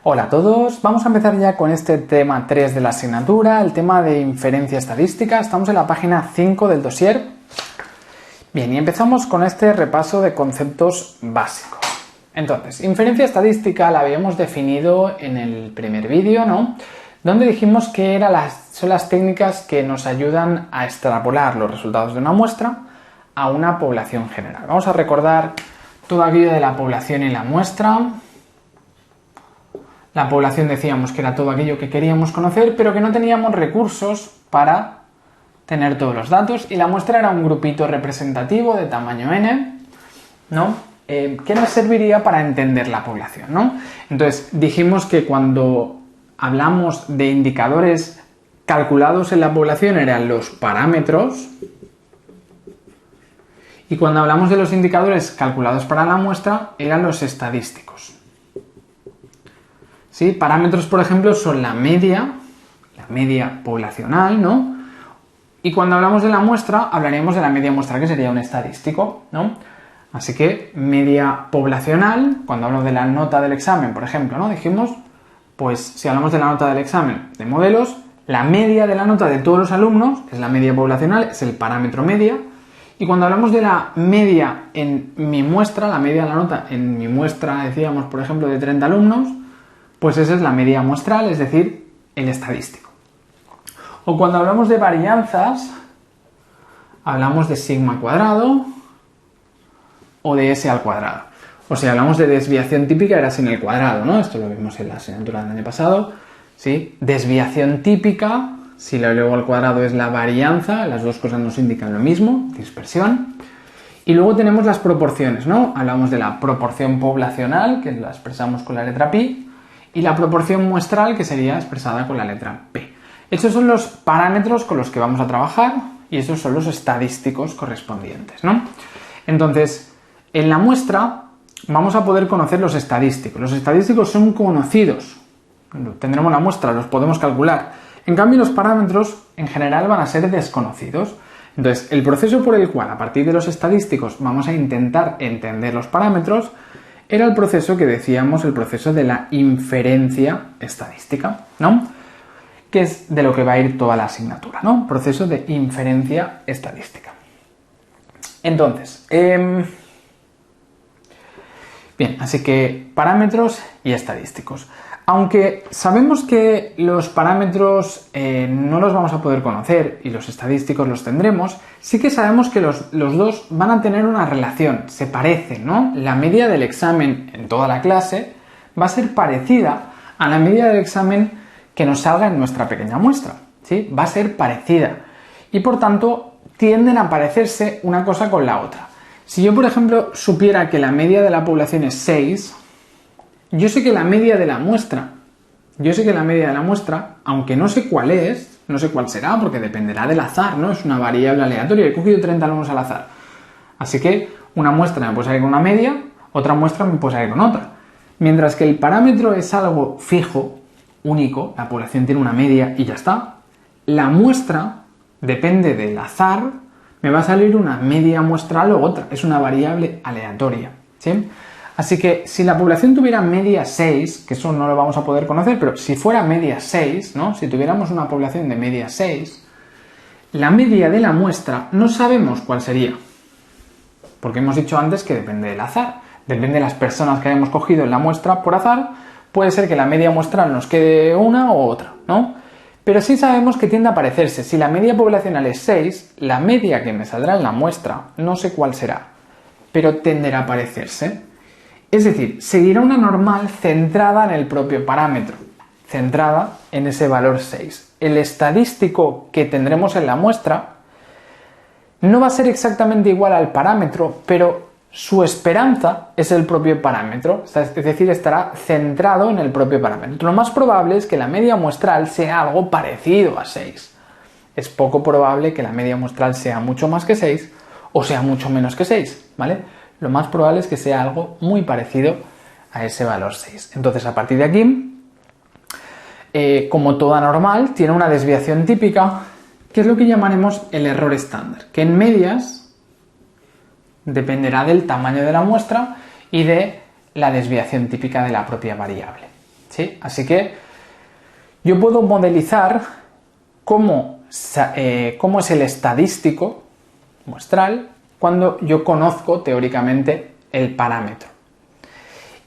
Hola a todos, vamos a empezar ya con este tema 3 de la asignatura, el tema de inferencia estadística. Estamos en la página 5 del dossier. Bien, y empezamos con este repaso de conceptos básicos. Entonces, inferencia estadística la habíamos definido en el primer vídeo, ¿no? Donde dijimos que son las técnicas que nos ayudan a extrapolar los resultados de una muestra a una población general. Vamos a recordar todo aquello de la población y la muestra. La población decíamos que era todo aquello que queríamos conocer, pero que no teníamos recursos para tener todos los datos, y la muestra era un grupito representativo de tamaño n, ¿no? Que nos serviría para entender la población, ¿no? Entonces dijimos que cuando hablamos de indicadores calculados en la población eran los parámetros, y cuando hablamos de los indicadores calculados para la muestra eran los estadísticos. ¿Sí? Parámetros, por ejemplo, son la media poblacional, ¿no? Y cuando hablamos de la muestra, hablaríamos de la media muestral, que sería un estadístico, ¿no? Así que media poblacional, cuando hablo de la nota del examen, por ejemplo, ¿no? Dijimos, pues si hablamos de la nota del examen de modelos, la media de la nota de todos los alumnos, que es la media poblacional, es el parámetro media. Y cuando hablamos de la media en mi muestra, la media de la nota en mi muestra, decíamos, por ejemplo, de 30 alumnos, pues esa es la media muestral, es decir, el estadístico. O cuando hablamos de varianzas, hablamos de sigma cuadrado o de s al cuadrado. O si hablamos de desviación típica, era sin el cuadrado, ¿no? Esto lo vimos en la asignatura del año pasado, ¿sí? Desviación típica, si lo elevo al cuadrado es la varianza, las dos cosas nos indican lo mismo, dispersión. Y luego tenemos las proporciones, ¿no? Hablamos de la proporción poblacional, que la expresamos con la letra pi, y la proporción muestral, que sería expresada con la letra P. Estos son los parámetros con los que vamos a trabajar y estos son los estadísticos correspondientes, ¿no? Entonces, en la muestra vamos a poder conocer los estadísticos. Los estadísticos son conocidos. Tendremos la muestra, los podemos calcular. En cambio, los parámetros en general van a ser desconocidos. Entonces, el proceso por el cual, a partir de los estadísticos, vamos a intentar entender los parámetros era el proceso que decíamos, el proceso de la inferencia estadística, ¿no? Que es de lo que va a ir toda la asignatura, ¿no? Proceso de inferencia estadística. Entonces, bien, así que parámetros y estadísticos. Aunque sabemos que los parámetros no los vamos a poder conocer y los estadísticos los tendremos, sí que sabemos que los dos van a tener una relación, se parecen, ¿no? La media del examen en toda la clase va a ser parecida a la media del examen que nos salga en nuestra pequeña muestra, ¿sí? Va a ser parecida y por tanto tienden a parecerse una cosa con la otra. Si yo, por ejemplo, supiera que la media de la población es 6, yo sé que la media de la muestra, aunque no sé cuál es, no sé cuál será, porque dependerá del azar, ¿no? Es una variable aleatoria, he cogido 30 alumnos al azar. Así que una muestra me puede salir con una media, otra muestra me puede salir con otra. Mientras que el parámetro es algo fijo, único, la población tiene una media y ya está, la muestra depende del azar, me va a salir una media muestral o otra, es una variable aleatoria, ¿sí? Así que si la población tuviera media 6, que eso no lo vamos a poder conocer, pero si fuera media 6, ¿no? Si tuviéramos una población de media 6, la media de la muestra no sabemos cuál sería. Porque hemos dicho antes que depende del azar. Depende de las personas que hayamos cogido en la muestra por azar, puede ser que la media muestral nos quede una u otra, ¿no? Pero sí sabemos que tiende a parecerse. Si la media poblacional es 6, la media que me saldrá en la muestra, no sé cuál será, pero tenderá a parecerse. Es decir, seguirá una normal centrada en el propio parámetro, centrada en ese valor 6. El estadístico que tendremos en la muestra no va a ser exactamente igual al parámetro, pero su esperanza es el propio parámetro, es decir, estará centrado en el propio parámetro. Lo más probable es que la media muestral sea algo parecido a 6. Es poco probable que la media muestral sea mucho más que 6 o sea mucho menos que 6, ¿vale? Lo más probable es que sea algo muy parecido a ese valor 6. Entonces, a partir de aquí, como toda normal, tiene una desviación típica, que es lo que llamaremos el error estándar, que en medias dependerá del tamaño de la muestra y de la desviación típica de la propia variable, ¿sí? Así que yo puedo modelizar cómo es el estadístico muestral cuando yo conozco teóricamente el parámetro.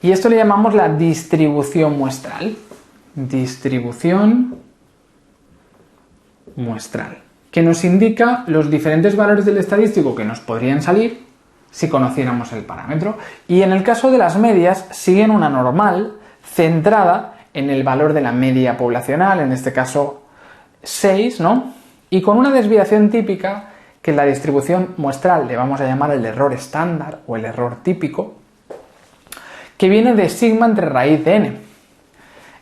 Y esto le llamamos la distribución muestral. Distribución muestral, que nos indica los diferentes valores del estadístico que nos podrían salir si conociéramos el parámetro. Y en el caso de las medias, siguen una normal centrada en el valor de la media poblacional, en este caso 6, ¿no? Y con una desviación típica que en la distribución muestral le vamos a llamar el error estándar o el error típico, que viene de sigma entre raíz de n.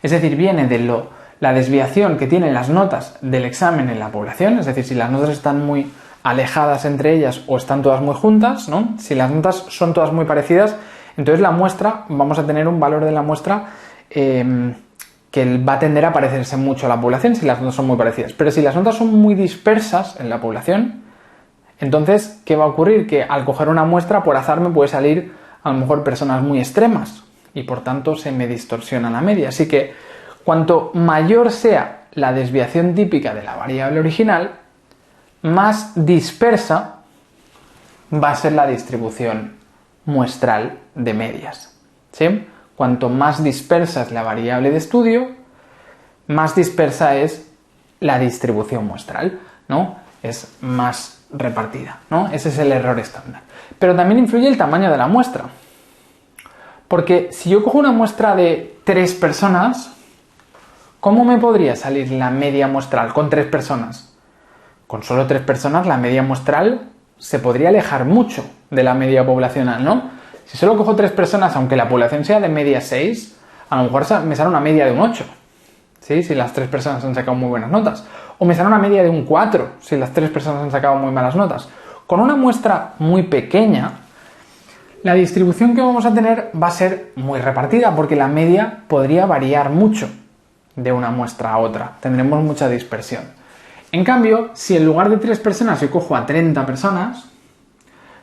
Es decir, viene de la desviación que tienen las notas del examen en la población, es decir, si las notas están muy alejadas entre ellas o están todas muy juntas, ¿no? Si las notas son todas muy parecidas, entonces la muestra, vamos a tener un valor de la muestra que va a tender a parecerse mucho a la población si las notas son muy parecidas. Pero si las notas son muy dispersas en la población, entonces, ¿qué va a ocurrir? Que al coger una muestra, por azar me puede salir a lo mejor personas muy extremas y por tanto se me distorsiona la media. Así que cuanto mayor sea la desviación típica de la variable original, más dispersa va a ser la distribución muestral de medias, ¿sí? Cuanto más dispersa es la variable de estudio, más dispersa es la distribución muestral, ¿no? Es más repartida, ¿no? Ese es el error estándar. Pero también influye el tamaño de la muestra. Porque si yo cojo una muestra de 3 personas, ¿cómo me podría salir la media muestral con 3 personas? Con solo 3 personas la media muestral se podría alejar mucho de la media poblacional, ¿no? Si solo cojo 3 personas, aunque la población sea de media 6, a lo mejor me sale una media de un 8, ¿sí? Si las 3 personas han sacado muy buenas notas. O me sale una media de un 4, si las 3 personas han sacado muy malas notas. Con una muestra muy pequeña, la distribución que vamos a tener va a ser muy repartida, porque la media podría variar mucho de una muestra a otra. Tendremos mucha dispersión. En cambio, si en lugar de 3 personas yo cojo a 30 personas,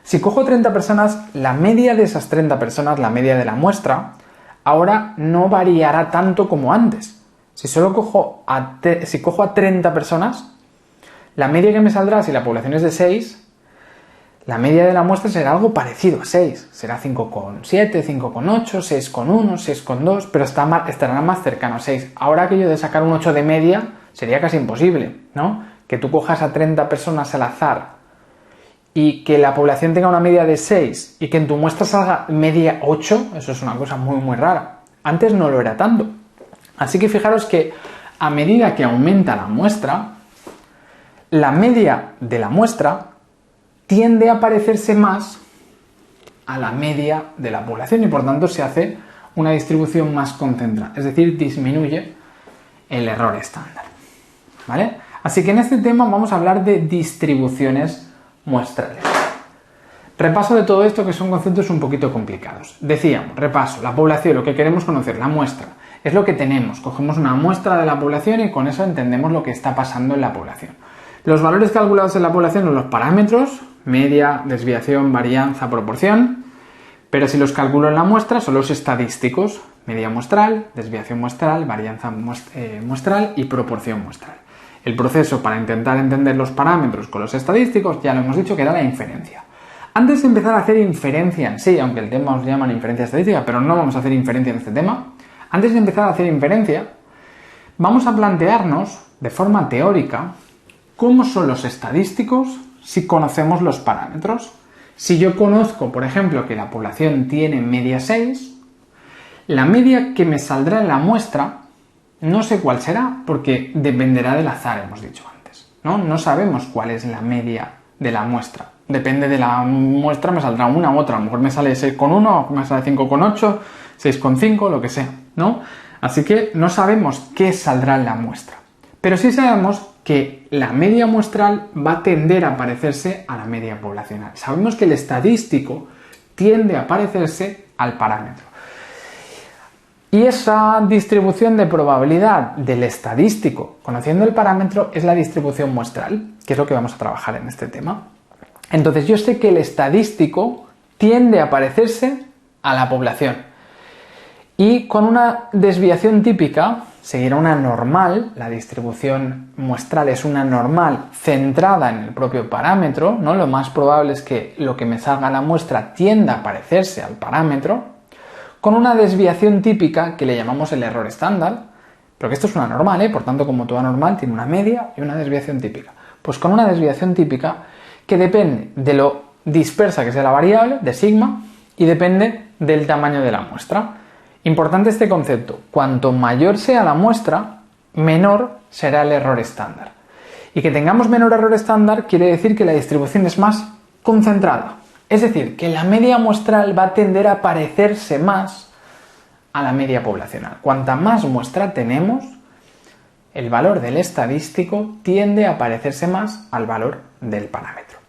si cojo 30 personas, la media de esas 30 personas, la media de la muestra, ahora no variará tanto como antes. Si cojo a 30 personas, la media que me saldrá, si la población es de 6, la media de la muestra será algo parecido a 6. Será 5,7, 5,8, 6,1, 6,2, pero estará más cercano a 6. Ahora aquello de sacar un 8 de media sería casi imposible, ¿no? Que tú cojas a 30 personas al azar y que la población tenga una media de 6 y que en tu muestra salga media 8, eso es una cosa muy muy rara. Antes no lo era tanto. Así que fijaros que a medida que aumenta la muestra, la media de la muestra tiende a parecerse más a la media de la población y por tanto se hace una distribución más concentrada, es decir, disminuye el error estándar, ¿vale? Así que en este tema vamos a hablar de distribuciones muestrales. Repaso de todo esto, que son conceptos un poquito complicados. Decíamos, repaso, la población, lo que queremos conocer, la muestra, es lo que tenemos. Cogemos una muestra de la población y con eso entendemos lo que está pasando en la población. Los valores calculados en la población son los parámetros, media, desviación, varianza, proporción, pero si los calculo en la muestra son los estadísticos, media muestral, desviación muestral, varianza muestral y proporción muestral. El proceso para intentar entender los parámetros con los estadísticos ya lo hemos dicho que era la inferencia. Antes de empezar a hacer inferencia en sí, aunque el tema os llaman inferencia estadística, pero no vamos a hacer inferencia en este tema, antes de empezar a hacer inferencia, vamos a plantearnos de forma teórica cómo son los estadísticos si conocemos los parámetros. Si yo conozco, por ejemplo, que la población tiene media 6, la media que me saldrá en la muestra no sé cuál será, porque dependerá del azar, hemos dicho antes, ¿no? No sabemos cuál es la media de la muestra. Depende de la muestra, me saldrá una u otra. A lo mejor me sale 6,1, a lo mejor me sale 5,8, 6,5, lo que sea, ¿no? Así que no sabemos qué saldrá en la muestra. Pero sí sabemos que la media muestral va a tender a parecerse a la media poblacional. Sabemos que el estadístico tiende a parecerse al parámetro. Y esa distribución de probabilidad del estadístico, conociendo el parámetro, es la distribución muestral, que es lo que vamos a trabajar en este tema. Entonces yo sé que el estadístico tiende a parecerse a la población. Y con una desviación típica seguirá una normal, la distribución muestral es una normal centrada en el propio parámetro, ¿no? Lo más probable es que lo que me salga a la muestra tienda a parecerse al parámetro, con una desviación típica que le llamamos el error estándar, pero que esto es una normal, por tanto, como toda normal, tiene una media y una desviación típica. Pues con una desviación típica que depende de lo dispersa que sea la variable, de sigma, y depende del tamaño de la muestra. Importante este concepto, cuanto mayor sea la muestra, menor será el error estándar. Y que tengamos menor error estándar quiere decir que la distribución es más concentrada. Es decir, que la media muestral va a tender a parecerse más a la media poblacional. Cuanta más muestra tenemos, el valor del estadístico tiende a parecerse más al valor del parámetro.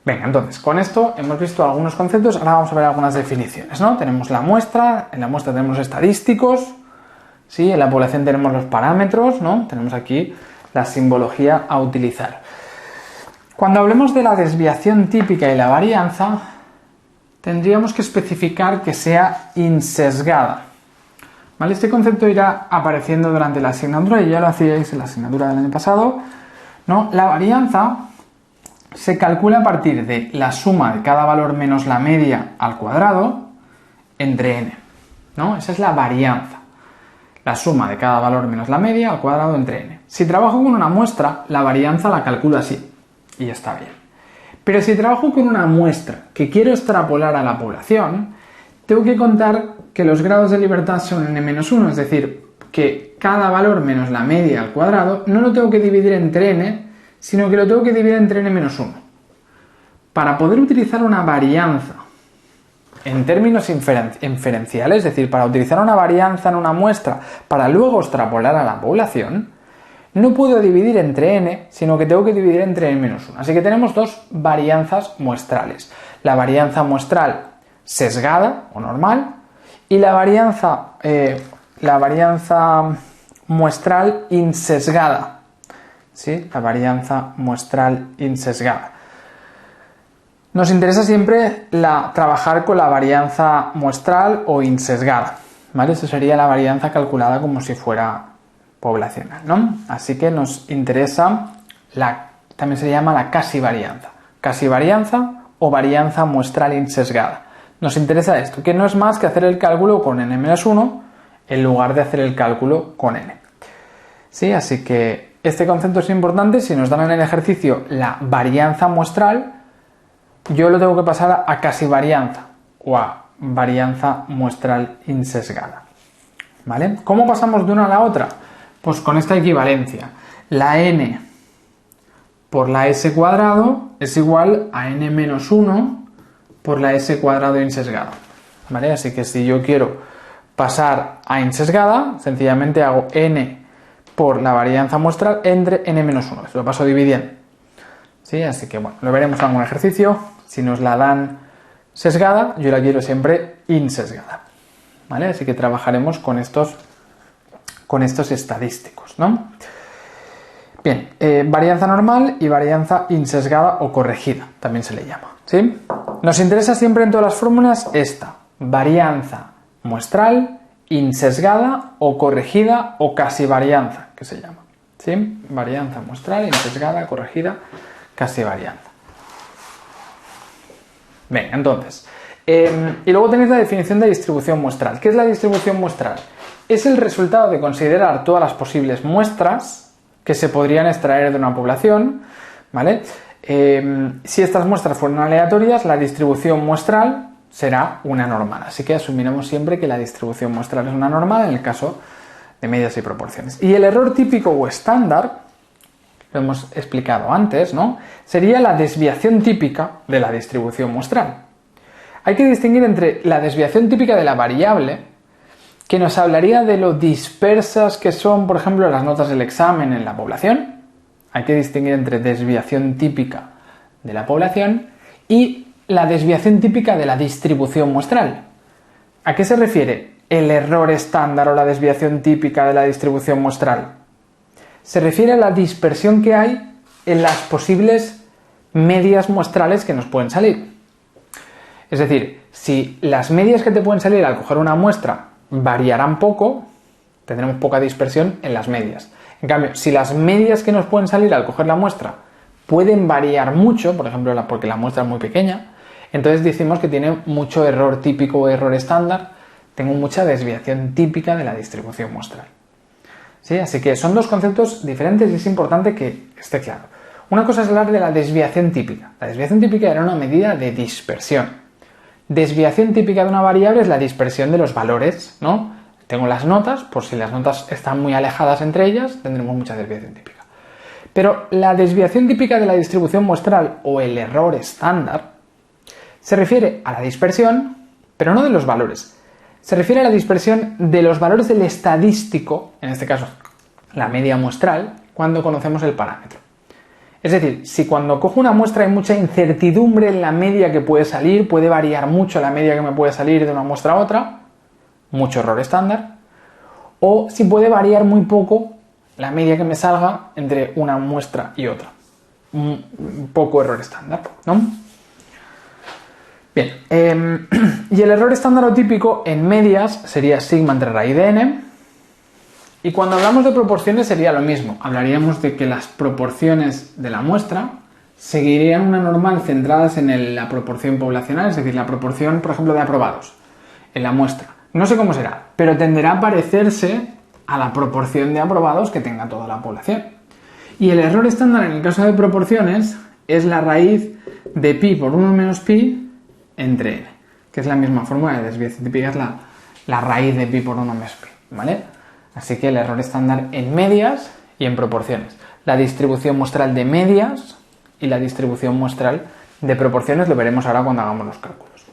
Venga, entonces, con esto hemos visto algunos conceptos, ahora vamos a ver algunas definiciones, ¿no? Tenemos la muestra, en la muestra tenemos estadísticos, ¿sí? En la población tenemos los parámetros, ¿no? Tenemos aquí la simbología a utilizar. Cuando hablemos de la desviación típica y la varianza, tendríamos que especificar que sea insesgada, ¿vale? Este concepto irá apareciendo durante la asignatura y ya lo hacíais en la asignatura del año pasado, ¿no? La varianza se calcula a partir de la suma de cada valor menos la media al cuadrado entre n, ¿no? Esa es la varianza. La suma de cada valor menos la media al cuadrado entre n. Si trabajo con una muestra, la varianza la calculo así y está bien. Pero si trabajo con una muestra que quiero extrapolar a la población, tengo que contar que los grados de libertad son n-1, es decir, que cada valor menos la media al cuadrado no lo tengo que dividir entre n, sino que lo tengo que dividir entre n-1. Para poder utilizar una varianza en términos inferenciales, es decir, para utilizar una varianza en una muestra para luego extrapolar a la población, no puedo dividir entre n, sino que tengo que dividir entre n-1. Así que tenemos dos varianzas muestrales. La varianza muestral sesgada o normal y la varianza muestral insesgada. ¿Sí? La varianza muestral insesgada. Nos interesa siempre trabajar con la varianza muestral o insesgada, ¿vale? Eso sería la varianza calculada como si fuera poblacional, ¿no? Así que nos interesa, también se llama la casi varianza o varianza muestral insesgada. Nos interesa esto, que no es más que hacer el cálculo con n-1 en lugar de hacer el cálculo con n. ¿Sí? Así que este concepto es importante. Si nos dan en el ejercicio la varianza muestral, yo lo tengo que pasar a casi varianza o a varianza muestral insesgada. ¿Vale? ¿Cómo pasamos de una a la otra? Pues con esta equivalencia. La n por la s cuadrado es igual a n-1 por la s cuadrado insesgada. ¿Vale? Así que si yo quiero pasar a insesgada, sencillamente hago n por la varianza muestral entre n-1. Lo paso dividiendo. ¿Sí? Así que bueno, lo veremos en algún ejercicio. Si nos la dan sesgada, yo la quiero siempre insesgada. ¿Vale? Así que trabajaremos con estos estadísticos, ¿no? Bien, varianza normal y varianza insesgada o corregida, también se le llama. ¿Sí? Nos interesa siempre en todas las fórmulas esta, varianza muestral, insesgada o corregida o casi varianza, que se llama. ¿Sí? Varianza muestral, insesgada, corregida, casi varianza. Venga, entonces. Y luego tenéis la definición de distribución muestral. ¿Qué es la distribución muestral? Es el resultado de considerar todas las posibles muestras que se podrían extraer de una población, ¿vale? Si estas muestras fueran aleatorias, la distribución muestral será una normal. Así que asumiremos siempre que la distribución muestral es una normal en el caso de medias y proporciones. Y el error típico o estándar, lo hemos explicado antes, ¿no? Sería la desviación típica de la distribución muestral. Hay que distinguir entre la desviación típica de la variable, que nos hablaría de lo dispersas que son, por ejemplo, las notas del examen en la población. Hay que distinguir entre desviación típica de la población y la desviación típica de la distribución muestral. ¿A qué se refiere el error estándar o la desviación típica de la distribución muestral? Se refiere a la dispersión que hay en las posibles medias muestrales que nos pueden salir. Es decir, si las medias que te pueden salir al coger una muestra variarán poco, tendremos poca dispersión en las medias. En cambio, si las medias que nos pueden salir al coger la muestra pueden variar mucho, por ejemplo, porque la muestra es muy pequeña, entonces decimos que tiene mucho error típico o error estándar, tengo mucha desviación típica de la distribución muestral. ¿Sí? Así que son dos conceptos diferentes y es importante que esté claro. Una cosa es hablar de la desviación típica. La desviación típica era una medida de dispersión. Desviación típica de una variable es la dispersión de los valores, ¿no? Tengo las notas, por si las notas están muy alejadas entre ellas, tendremos mucha desviación típica. Pero la desviación típica de la distribución muestral o el error estándar se refiere a la dispersión, pero no de los valores. Se refiere a la dispersión de los valores del estadístico, en este caso la media muestral, cuando conocemos el parámetro. Es decir, si cuando cojo una muestra hay mucha incertidumbre en la media que puede salir, puede variar mucho la media que me puede salir de una muestra a otra, mucho error estándar, o si puede variar muy poco la media que me salga entre una muestra y otra, un poco error estándar, ¿no? Bien, y el error estándar o típico en medias sería sigma entre raíz de n, y cuando hablamos de proporciones sería lo mismo, hablaríamos de que las proporciones de la muestra seguirían una normal centradas en la proporción poblacional, es decir, la proporción, por ejemplo, de aprobados en la muestra. No sé cómo será, pero tenderá a parecerse a la proporción de aprobados que tenga toda la población. Y el error estándar en el caso de proporciones es la raíz de pi por 1 menos pi entre n, que es la misma fórmula de desviación típica, es la raíz de pi por 1 menos pi, ¿vale? Así que el error estándar en medias y en proporciones. La distribución muestral de medias y la distribución muestral de proporciones lo veremos ahora cuando hagamos los cálculos.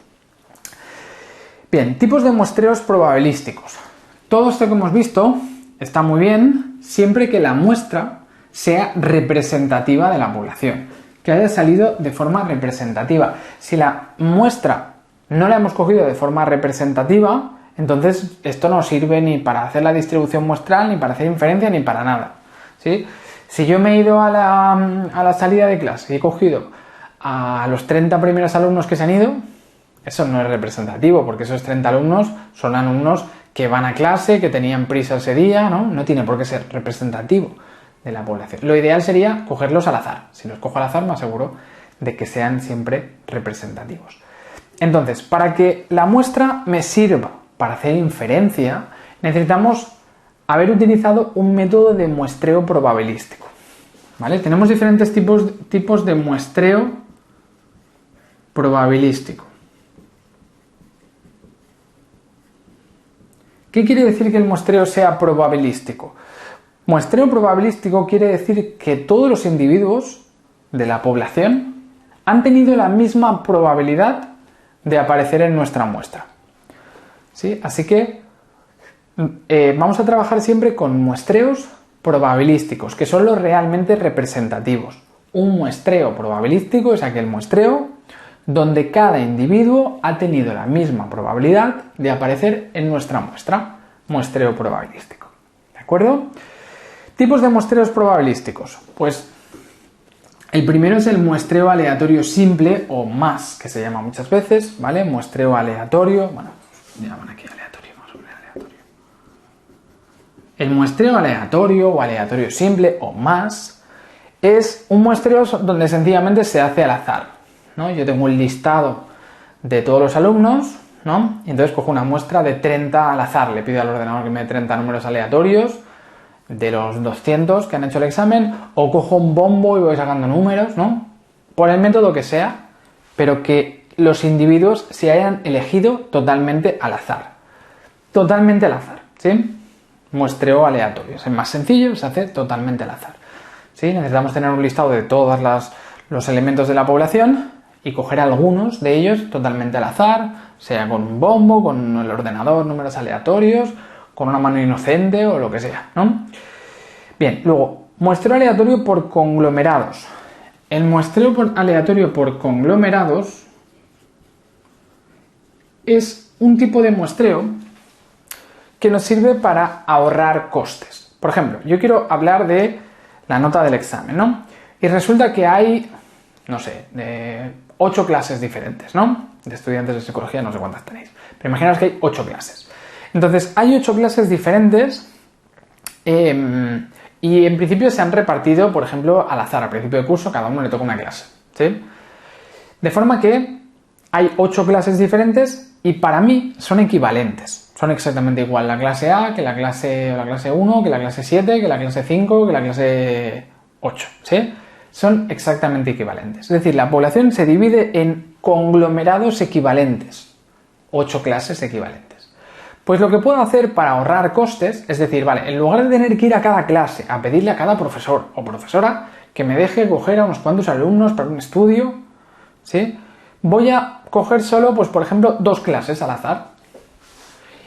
Bien, tipos de muestreos probabilísticos. Todo esto que hemos visto está muy bien siempre que la muestra sea representativa de la población, que haya salido de forma representativa. Si la muestra no la hemos cogido de forma representativa, entonces esto no sirve ni para hacer la distribución muestral, ni para hacer inferencia, ni para nada, ¿sí? Si yo me he ido a la salida de clase y he cogido a los 30 primeros alumnos que se han ido, eso no es representativo, porque esos 30 alumnos son alumnos que van a clase, que tenían prisa ese día, ¿no? No tiene por qué ser representativo de la población. Lo ideal sería cogerlos al azar. Si los cojo al azar me aseguro de que sean siempre representativos. Entonces, para que la muestra me sirva para hacer inferencia, necesitamos haber utilizado un método de muestreo probabilístico, ¿vale? Tenemos diferentes tipos de muestreo probabilístico. ¿Qué quiere decir que el muestreo sea probabilístico? Muestreo probabilístico quiere decir que todos los individuos de la población han tenido la misma probabilidad de aparecer en nuestra muestra, ¿sí? Así que vamos a trabajar siempre con muestreos probabilísticos, que son los realmente representativos. Un muestreo probabilístico es aquel muestreo donde cada individuo ha tenido la misma probabilidad de aparecer en nuestra muestra. Muestreo probabilístico. ¿De acuerdo? Tipos de muestreos probabilísticos. Pues el primero es el muestreo aleatorio simple o más, que se llama muchas veces, ¿vale? Muestreo aleatorio, bueno, llaman aquí aleatorio, vamos a poner aleatorio. El muestreo aleatorio o aleatorio simple o más es un muestreo donde sencillamente se hace al azar, ¿no? Yo tengo un listado de todos los alumnos, ¿no? Y entonces cojo una muestra de 30 al azar, le pido al ordenador que me dé 30 números aleatorios de los 200 que han hecho el examen, o cojo un bombo y voy sacando números, ¿no? Por el método que sea, pero que los individuos se hayan elegido totalmente al azar. Totalmente al azar, ¿sí? Muestreo aleatorio. Es más sencillo, se hace totalmente al azar, ¿sí? Necesitamos tener un listado de todos los elementos de la población y coger algunos de ellos totalmente al azar, sea con un bombo, con el ordenador, números aleatorios, con una mano inocente o lo que sea, ¿no? Bien, luego, muestreo aleatorio por conglomerados. El muestreo aleatorio por conglomerados es un tipo de muestreo que nos sirve para ahorrar costes. Por ejemplo, yo quiero hablar de la nota del examen, ¿no? Y resulta que hay, no sé, 8 clases diferentes, ¿no? De estudiantes de psicología, no sé cuántas tenéis. Pero imaginaos que hay 8 clases. Entonces, hay 8 clases diferentes y en principio se han repartido, por ejemplo, al azar. Al principio del curso cada uno le toca una clase, ¿sí? De forma que hay 8 clases diferentes y para mí son equivalentes. Son exactamente igual la clase A que la clase 1, que la clase 7, que la clase 5, que la clase 8, ¿sí? Son exactamente equivalentes. Es decir, la población se divide en conglomerados equivalentes. 8 clases equivalentes. Pues lo que puedo hacer para ahorrar costes, es decir, vale, en lugar de tener que ir a cada clase a pedirle a cada profesor o profesora que me deje coger a unos cuantos alumnos para un estudio, ¿sí? Voy a coger solo, pues por ejemplo, 2 clases al azar.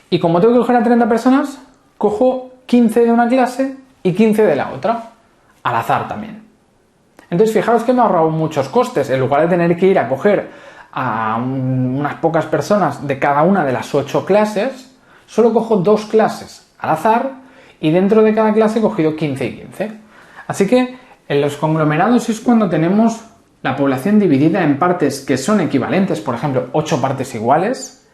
Y como tengo que coger a 30 personas, cojo 15 de una clase y 15 de la otra, al azar también. Entonces, fijaros que me he ahorrado muchos costes. En lugar de tener que ir a coger a unas pocas personas de cada una de las 8 clases, solo cojo 2 clases al azar y dentro de cada clase he cogido 15 y 15. Así que en los conglomerados es cuando tenemos la población dividida en partes que son equivalentes, por ejemplo, 8 partes iguales,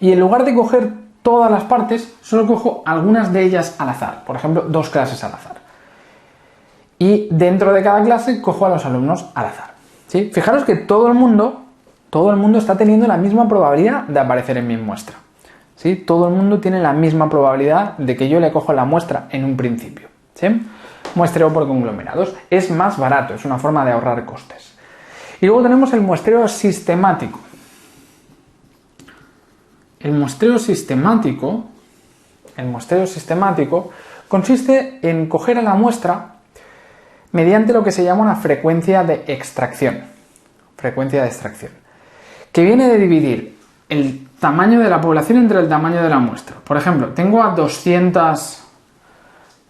y en lugar de coger todas las partes, solo cojo algunas de ellas al azar, por ejemplo, 2 clases al azar. Y dentro de cada clase cojo a los alumnos al azar, ¿sí? Fijaros que todo el mundo está teniendo la misma probabilidad de aparecer en mi muestra, ¿sí? Todo el mundo tiene la misma probabilidad de que yo le cojo la muestra en un principio, ¿sí? Muestreo por conglomerados. Es más barato, es una forma de ahorrar costes. Y luego tenemos el muestreo sistemático. El muestreo sistemático consiste en coger a la muestra mediante lo que se llama una frecuencia de extracción. Frecuencia de extracción. Que viene de dividir el tamaño de la población entre el tamaño de la muestra. Por ejemplo, tengo a 200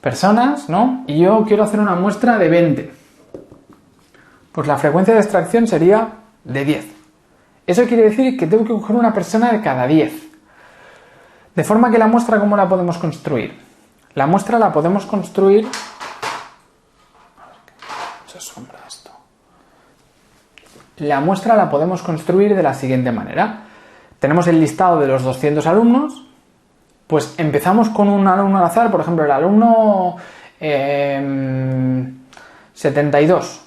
personas, ¿no? Y yo quiero hacer una muestra de 20. Pues la frecuencia de extracción sería de 10. Eso quiere decir que tengo que coger una persona de cada 10. De forma que la muestra, ¿cómo la podemos construir? La muestra la podemos construir... La muestra la podemos construir de la siguiente manera. Tenemos el listado de los 200 alumnos, pues empezamos con un alumno al azar, por ejemplo, el alumno 72.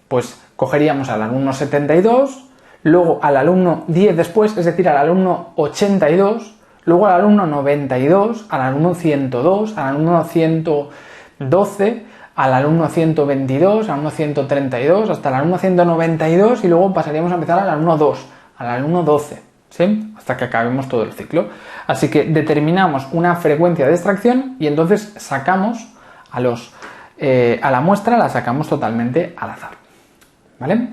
Pues cogeríamos al alumno 72, luego al alumno 10 después, es decir, al alumno 82, luego al alumno 92, al alumno 102, al alumno 112, al alumno 122, al alumno 132, hasta el alumno 192 y luego pasaríamos a empezar al alumno 2, al alumno 12, ¿sí? Hasta que acabemos todo el ciclo. Así que determinamos una frecuencia de extracción y entonces sacamos a la muestra, la sacamos totalmente al azar, ¿vale?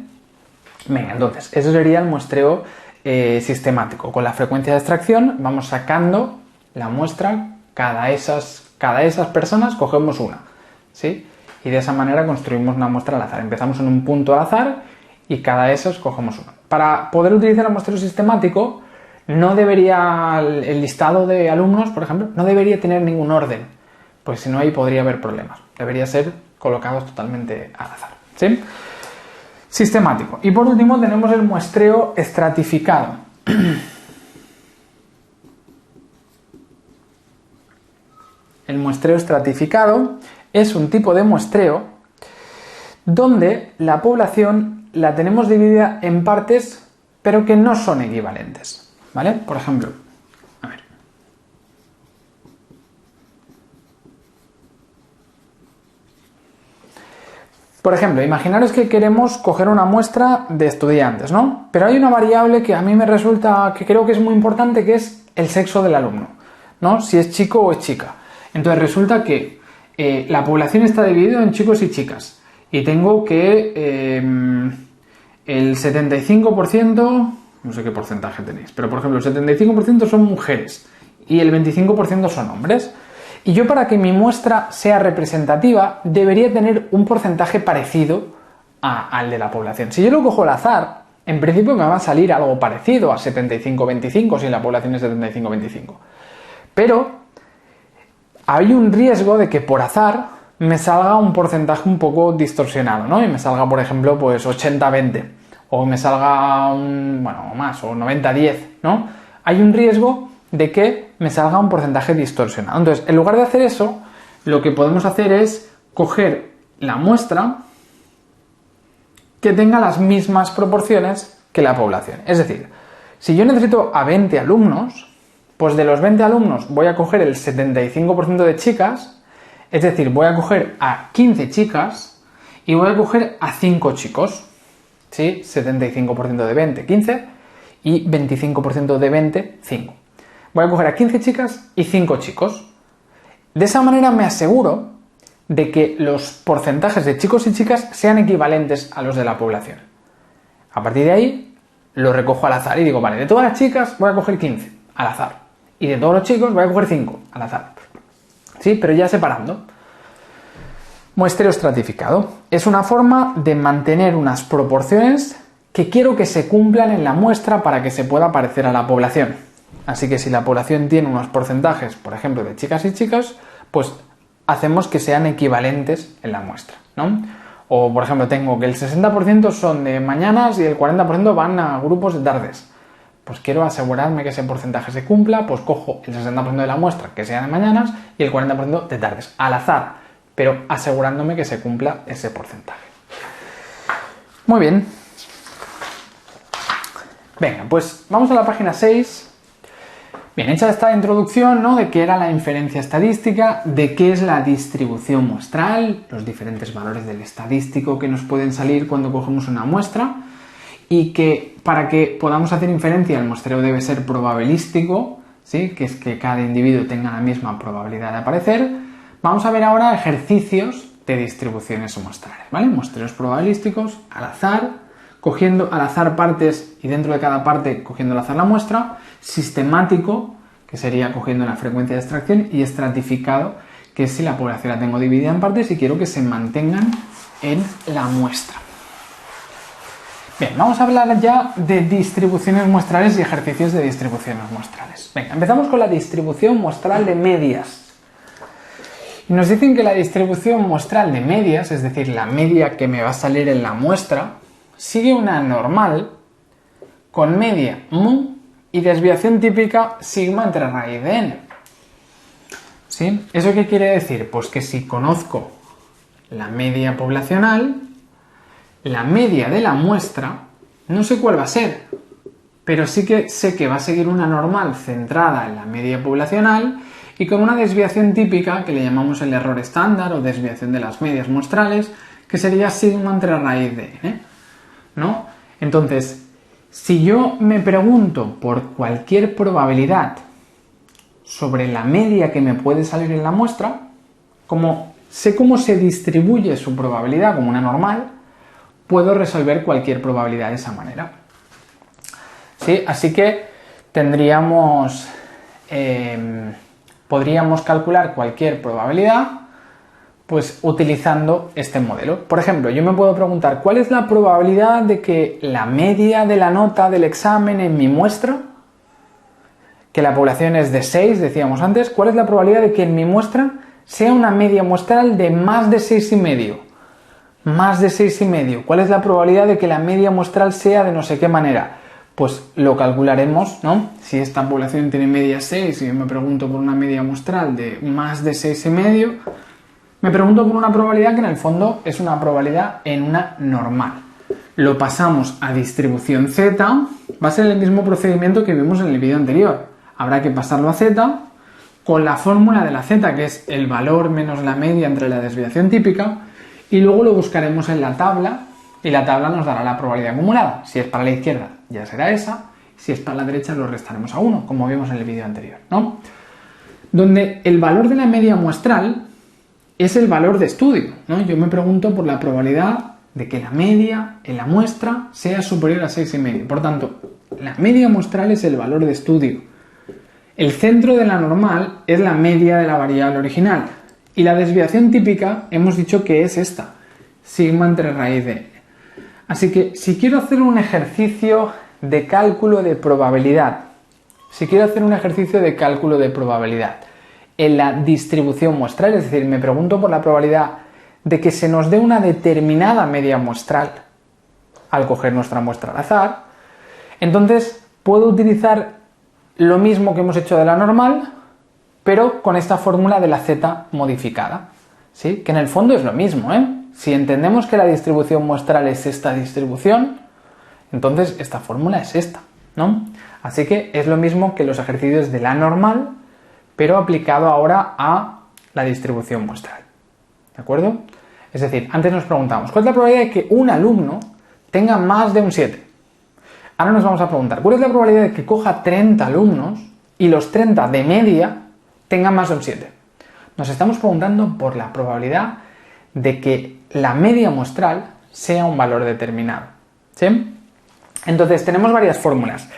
Venga, entonces, eso sería el muestreo sistemático. Con la frecuencia de extracción vamos sacando la muestra, cada esas personas cogemos una, ¿sí? Y de esa manera construimos una muestra al azar. Empezamos en un punto al azar y cada de esos cogemos uno. Para poder utilizar el muestreo sistemático, no debería el listado de alumnos, por ejemplo, no debería tener ningún orden, pues si no ahí podría haber problemas. Debería ser colocados totalmente al azar, ¿sí? Sistemático. Y por último tenemos el muestreo estratificado. El muestreo estratificado es un tipo de muestreo donde la población la tenemos dividida en partes pero que no son equivalentes, ¿vale? Por ejemplo, a ver. Por ejemplo, imaginaros que queremos coger una muestra de estudiantes, ¿no? Pero hay una variable que a mí me resulta, que creo que es muy importante, que es el sexo del alumno, ¿no? Si es chico o es chica. Entonces resulta que la población está dividida en chicos y chicas y tengo que el 75%, no sé qué porcentaje tenéis, pero por ejemplo el 75% son mujeres y el 25% son hombres. Y yo, para que mi muestra sea representativa, debería tener un porcentaje parecido al de la población. Si yo lo cojo al azar, en principio me va a salir algo parecido a 75-25 si la población es 75-25. Pero hay un riesgo de que por azar me salga un porcentaje un poco distorsionado, ¿no? Y me salga, por ejemplo, pues 80-20, o me salga más, o 90-10, ¿no? Hay un riesgo de que me salga un porcentaje distorsionado. Entonces, en lugar de hacer eso, lo que podemos hacer es coger la muestra que tenga las mismas proporciones que la población. Es decir, si yo necesito a 20 alumnos, pues de los 20 alumnos voy a coger el 75% de chicas, es decir, voy a coger a 15 chicas y voy a coger a 5 chicos. ¿Sí? 75% de 20, 15 y 25% de 20, 5. Voy a coger a 15 chicas y 5 chicos. De esa manera me aseguro de que los porcentajes de chicos y chicas sean equivalentes a los de la población. A partir de ahí lo recojo al azar y digo, vale, de todas las chicas voy a coger 15 al azar y de todos los chicos voy a coger 5 al azar. ¿Sí? Pero ya separando. Muestreo estratificado. Es una forma de mantener unas proporciones que quiero que se cumplan en la muestra para que se pueda parecer a la población. Así que si la población tiene unos porcentajes, por ejemplo, de chicas y chicos, pues hacemos que sean equivalentes en la muestra, ¿no? O, por ejemplo, tengo que el 60% son de mañanas y el 40% van a grupos de tardes. Pues quiero asegurarme que ese porcentaje se cumpla, pues cojo el 60% de la muestra que sea de mañanas y el 40% de tardes, al azar, pero asegurándome que se cumpla ese porcentaje. Muy bien. Venga, pues vamos a la página 6. Bien, hecha esta introducción, ¿no?, de qué era la inferencia estadística, de qué es la distribución muestral, los diferentes valores del estadístico que nos pueden salir cuando cogemos una muestra, y que para que podamos hacer inferencia el muestreo debe ser probabilístico, ¿sí?, que es que cada individuo tenga la misma probabilidad de aparecer. Vamos a ver ahora ejercicios de distribuciones muestrales, ¿vale? Muestreos probabilísticos, al azar, cogiendo al azar partes y dentro de cada parte cogiendo al azar la muestra, sistemático, que sería cogiendo la frecuencia de extracción, y estratificado, que es si la población la tengo dividida en partes y quiero que se mantengan en la muestra. Bien, vamos a hablar ya de distribuciones muestrales y ejercicios de distribuciones muestrales. Venga, empezamos con la distribución muestral de medias. Y nos dicen que la distribución muestral de medias, es decir, la media que me va a salir en la muestra, sigue una normal con media mu y desviación típica sigma entre raíz de n. ¿Sí? ¿Eso qué quiere decir? Pues que si conozco la media poblacional, la media de la muestra, no sé cuál va a ser, pero sí que sé que va a seguir una normal centrada en la media poblacional y con una desviación típica que le llamamos el error estándar o desviación de las medias muestrales, que sería sigma entre raíz de n, ¿no? Entonces, si yo me pregunto por cualquier probabilidad sobre la media que me puede salir en la muestra, como sé cómo se distribuye su probabilidad como una normal, puedo resolver cualquier probabilidad de esa manera. ¿Sí? Así que podríamos calcular cualquier probabilidad pues utilizando este modelo. Por ejemplo, yo me puedo preguntar ¿cuál es la probabilidad de que la media de la nota del examen en mi muestra, que la población es de 6, decíamos antes, ¿cuál es la probabilidad de que en mi muestra sea una media muestral de más de 6,5? Más de 6,5. ¿Cuál es la probabilidad de que la media muestral sea de no sé qué manera? Pues lo calcularemos, ¿no? Si esta población tiene media 6 y yo me pregunto por una media muestral de más de 6,5, me pregunto por una probabilidad que en el fondo es una probabilidad en una normal. Lo pasamos a distribución Z, va a ser el mismo procedimiento que vimos en el vídeo anterior. Habrá que pasarlo a Z con la fórmula de la Z, que es el valor menos la media entre la desviación típica, y luego lo buscaremos en la tabla, y la tabla nos dará la probabilidad acumulada. Si es para la izquierda, ya será esa, si es para la derecha, lo restaremos a 1, como vimos en el vídeo anterior, ¿no? Donde el valor de la media muestral es el valor de estudio, ¿no? Yo me pregunto por la probabilidad de que la media en la muestra sea superior a 6,5. Por tanto, la media muestral es el valor de estudio. El centro de la normal es la media de la variable original. Y la desviación típica hemos dicho que es esta, sigma entre raíz de n. Así que si quiero hacer un ejercicio de cálculo de probabilidad, en la distribución muestral, es decir, me pregunto por la probabilidad de que se nos dé una determinada media muestral al coger nuestra muestra al azar, entonces puedo utilizar lo mismo que hemos hecho de la normal, pero con esta fórmula de la z modificada, ¿sí? Que en el fondo es lo mismo, ¿eh? Si entendemos que la distribución muestral es esta distribución, entonces esta fórmula es esta, ¿no? Así que es lo mismo que los ejercicios de la normal, pero aplicado ahora a la distribución muestral, ¿de acuerdo? Es decir, antes nos preguntamos, ¿cuál es la probabilidad de que un alumno tenga más de un 7? Ahora nos vamos a preguntar, ¿cuál es la probabilidad de que coja 30 alumnos y los 30 de media tengan más de un 7? Nos estamos preguntando por la probabilidad de que la media muestral sea un valor determinado, ¿sí? Entonces tenemos varias fórmulas.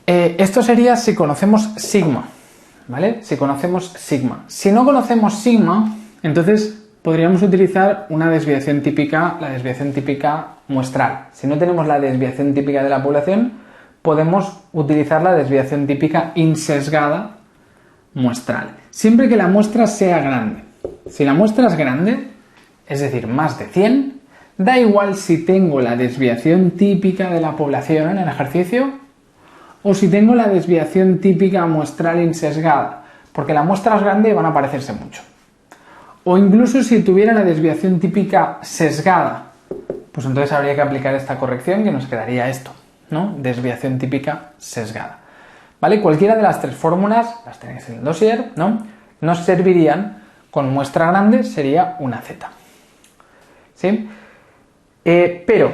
Esto sería si conocemos sigma, ¿vale? Si conocemos sigma. Si no conocemos sigma, entonces podríamos utilizar una desviación típica, la desviación típica muestral. Si no tenemos la desviación típica de la población, podemos utilizar la desviación típica insesgada muestral. Siempre que la muestra sea grande. Si la muestra es grande, es decir, más de 100, da igual si tengo la desviación típica de la población en el ejercicio o si tengo la desviación típica muestral insesgada, porque la muestra es grande y van a parecerse mucho. O incluso si tuviera la desviación típica sesgada, pues entonces habría que aplicar esta corrección que nos quedaría esto, ¿no? Desviación típica sesgada. ¿Vale? Cualquiera de las tres fórmulas, las tenéis en el dossier, ¿no? Nos servirían. Con muestra grande sería una z. ¿Sí? Pero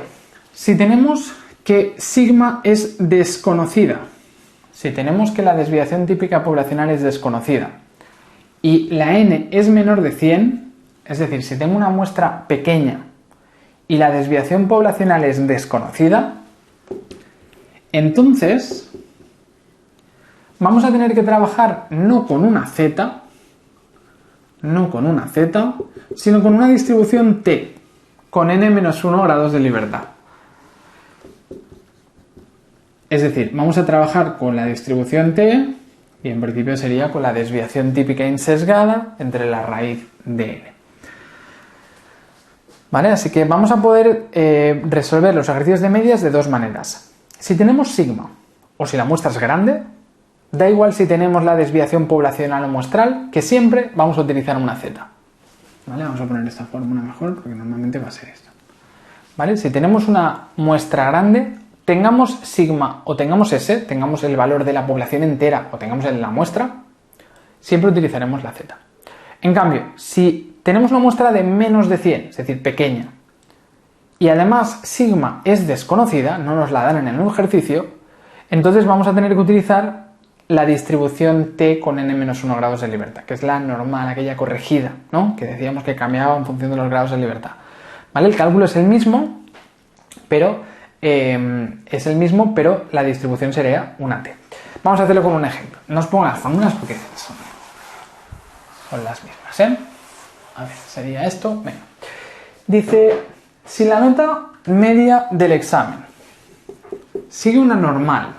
si tenemos que sigma es desconocida, si tenemos que la desviación típica poblacional es desconocida y la n es menor de 100, es decir, si tengo una muestra pequeña y la desviación poblacional es desconocida, entonces vamos a tener que trabajar no con una z, sino con una distribución t, con n-1 grados de libertad. Es decir, vamos a trabajar con la distribución t, y en principio sería con la desviación típica insesgada entre la raíz de n. ¿Vale? Así que vamos a poder resolver los ejercicios de medias de dos maneras. Si tenemos sigma, o si la muestra es grande, da igual si tenemos la desviación poblacional o muestral, que siempre vamos a utilizar una z. ¿Vale? Vamos a poner esta fórmula mejor, porque normalmente va a ser esta. ¿Vale? Si tenemos una muestra grande, tengamos sigma o tengamos s, tengamos el valor de la población entera o tengamos el de la muestra, siempre utilizaremos la z. En cambio, si tenemos una muestra de menos de 100, es decir, pequeña, y además sigma es desconocida, no nos la dan en el ejercicio, entonces vamos a tener que utilizar la distribución t con n-1 grados de libertad, que es la normal, aquella corregida, ¿no? Que decíamos que cambiaba en función de los grados de libertad. ¿Vale? El cálculo es el mismo, pero la distribución sería una t. Vamos a hacerlo con un ejemplo. No os pongo las fórmulas porque son las mismas, ¿eh? A ver, sería esto. Venga. Dice, si la nota media del examen sigue una normal,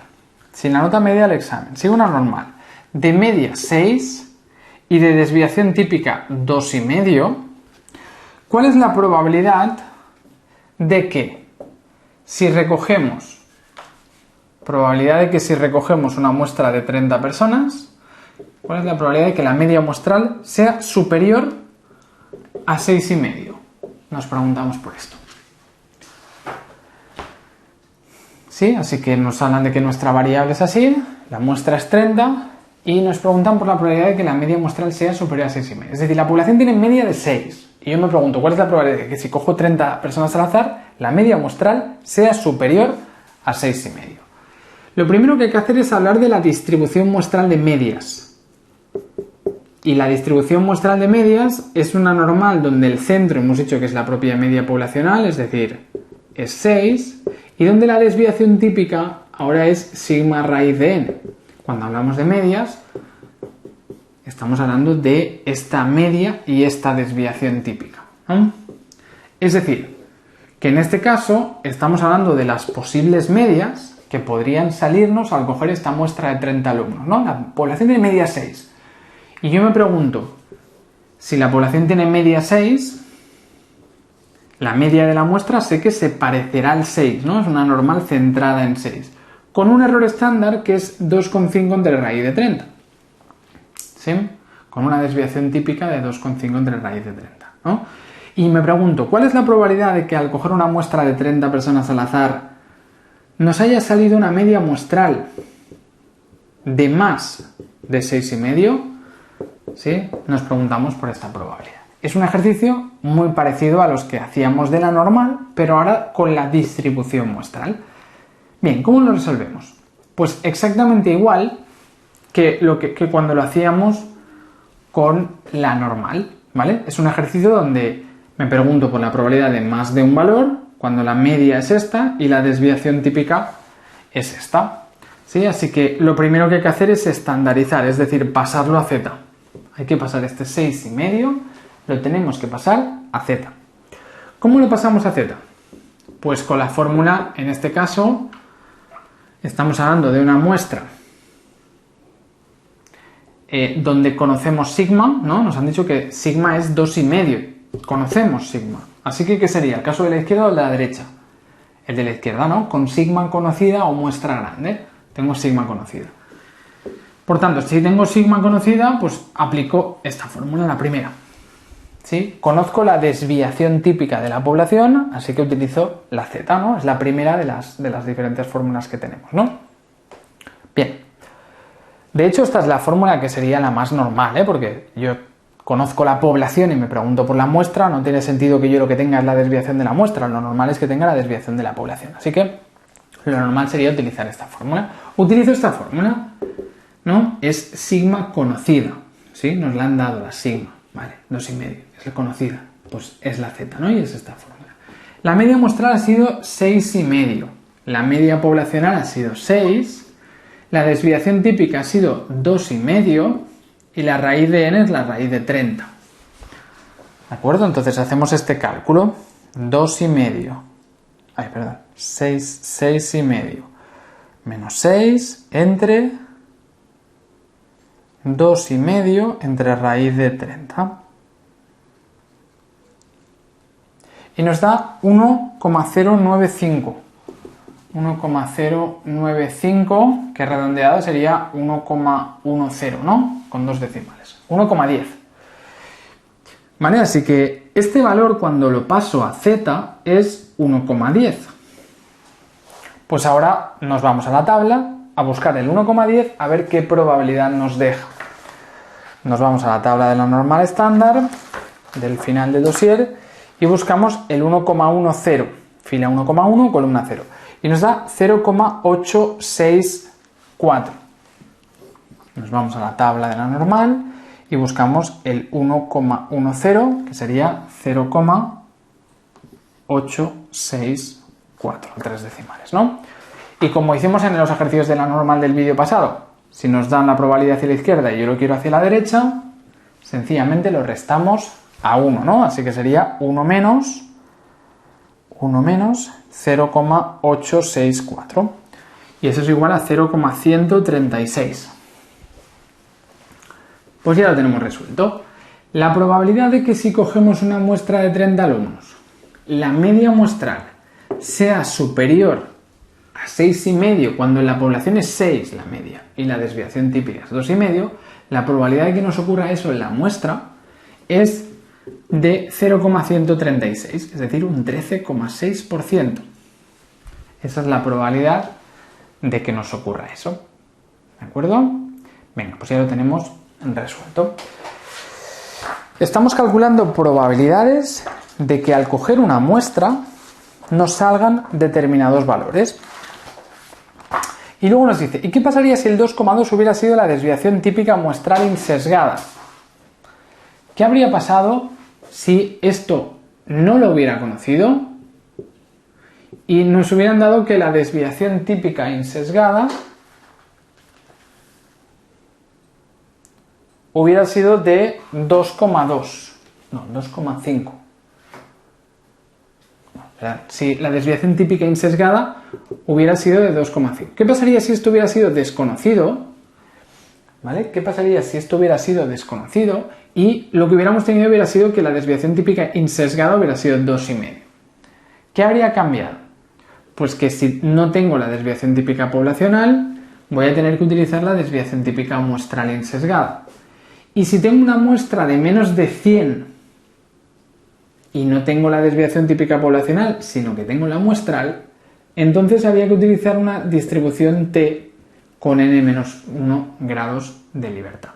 si la nota media del examen sigue una normal de media 6 y de desviación típica 2,5, ¿cuál es la probabilidad de que si recogemos una muestra de 30 personas, cuál es la probabilidad de que la media muestral sea superior a 6,5? Nos preguntamos por esto. ¿Sí? Así que nos hablan de que nuestra variable es así, la muestra es 30 y nos preguntan por la probabilidad de que la media muestral sea superior a 6,5. Es decir, la población tiene media de 6 y yo me pregunto cuál es la probabilidad de que si cojo 30 personas al azar, la media muestral sea superior a 6,5. Lo primero que hay que hacer es hablar de la distribución muestral de medias. Y la distribución muestral de medias es una normal donde el centro hemos dicho que es la propia media poblacional, es decir, es 6, y donde la desviación típica ahora es sigma raíz de n. Cuando hablamos de medias, estamos hablando de esta media y esta desviación típica, ¿no? Es decir, que en este caso estamos hablando de las posibles medias que podrían salirnos al coger esta muestra de 30 alumnos, ¿no? La población tiene media 6. Y yo me pregunto, si la población tiene media 6, la media de la muestra sé que se parecerá al 6, ¿no? Es una normal centrada en 6. con un error estándar que es 2,5 entre raíz de 30. ¿Sí? Con una desviación típica de 2,5 entre raíz de 30, ¿no? Y me pregunto, ¿cuál es la probabilidad de que al coger una muestra de 30 personas al azar nos haya salido una media muestral de más de 6,5? ¿Sí? Nos preguntamos por esta probabilidad. Es un ejercicio muy parecido a los que hacíamos de la normal, pero ahora con la distribución muestral. Bien, ¿cómo lo resolvemos? Pues exactamente igual que cuando lo hacíamos con la normal, ¿vale? Es un ejercicio donde me pregunto por la probabilidad de más de un valor, cuando la media es esta y la desviación típica es esta, ¿sí? Así que lo primero que hay que hacer es estandarizar, es decir, pasarlo a z. Hay que pasar este 6,5, lo tenemos que pasar a z. ¿Cómo lo pasamos a z? Pues con la fórmula, en este caso, estamos hablando de una muestra donde conocemos sigma, ¿no? Nos han dicho que sigma es 2,5. Conocemos sigma. Así que, ¿qué sería? ¿El caso de la izquierda o el de la derecha? El de la izquierda, ¿no? Con sigma conocida o muestra grande. Tengo sigma conocida. Por tanto, si tengo sigma conocida, pues aplico esta fórmula, la primera. ¿Sí? Conozco la desviación típica de la población, así que utilizo la z, ¿no? Es la primera de las diferentes fórmulas que tenemos, ¿no? Bien. De hecho, esta es la fórmula que sería la más normal, ¿eh? Porque yo conozco la población y me pregunto por la muestra, no tiene sentido que yo lo que tenga es la desviación de la muestra, lo normal es que tenga la desviación de la población. Así que lo normal sería utilizar esta fórmula. Utilizo esta fórmula, ¿no? Es sigma conocida, ¿sí? Nos la han dado la sigma, ¿vale? 2,5, es la conocida, pues es la z, ¿no? Y es esta fórmula. La media muestral ha sido 6,5, la media poblacional ha sido 6, la desviación típica ha sido 2,5 y la raíz de n es la raíz de 30. ¿De acuerdo? Entonces hacemos este cálculo. 6,5 menos 6 entre 2,5 entre raíz de 30. Y nos da 1,095. 1,095, que redondeado sería 1,10, ¿no? Con 2 decimales. 1,10. ¿Vale? Así que este valor cuando lo paso a z es 1,10. Pues ahora nos vamos a la tabla a buscar el 1,10 a ver qué probabilidad nos deja. Nos vamos a la tabla de la normal estándar del final del dossier y buscamos el 1,10, fila 1,1, columna 0. Y nos da 0,864. Nos vamos a la tabla de la normal y buscamos el 1,10, que sería 0,864, 3 decimales, ¿no? Y como hicimos en los ejercicios de la normal del vídeo pasado, si nos dan la probabilidad hacia la izquierda y yo lo quiero hacia la derecha, sencillamente lo restamos a 1, ¿no? Así que sería 1 menos 0,864. Y eso es igual a 0,136. Pues ya lo tenemos resuelto. La probabilidad de que si cogemos una muestra de 30 alumnos, la media muestral sea superior a 6,5, cuando en la población es 6 la media y la desviación típica es 2,5, la probabilidad de que nos ocurra eso en la muestra es de 0,136, es decir, un 13,6%. Esa es la probabilidad de que nos ocurra eso. ¿De acuerdo? Venga, pues ya lo tenemos resuelto. Estamos calculando probabilidades de que al coger una muestra nos salgan determinados valores. Y luego nos dice, ¿y qué pasaría si el 2,2 hubiera sido la desviación típica muestral insesgada? ¿Qué habría pasado si esto no lo hubiera conocido y nos hubieran dado que la desviación típica insesgada hubiera sido de 2,2? No, 2,5. Si la desviación típica insesgada hubiera sido de 2,5. ¿Qué pasaría si esto hubiera sido desconocido? ¿Vale? ¿Qué pasaría si esto hubiera sido desconocido y lo que hubiéramos tenido hubiera sido que la desviación típica insesgada hubiera sido 2,5? ¿Qué habría cambiado? Pues que si no tengo la desviación típica poblacional, voy a tener que utilizar la desviación típica muestral insesgada. Y si tengo una muestra de menos de 100 y no tengo la desviación típica poblacional, sino que tengo la muestral, entonces había que utilizar una distribución T con n-1 grados de libertad.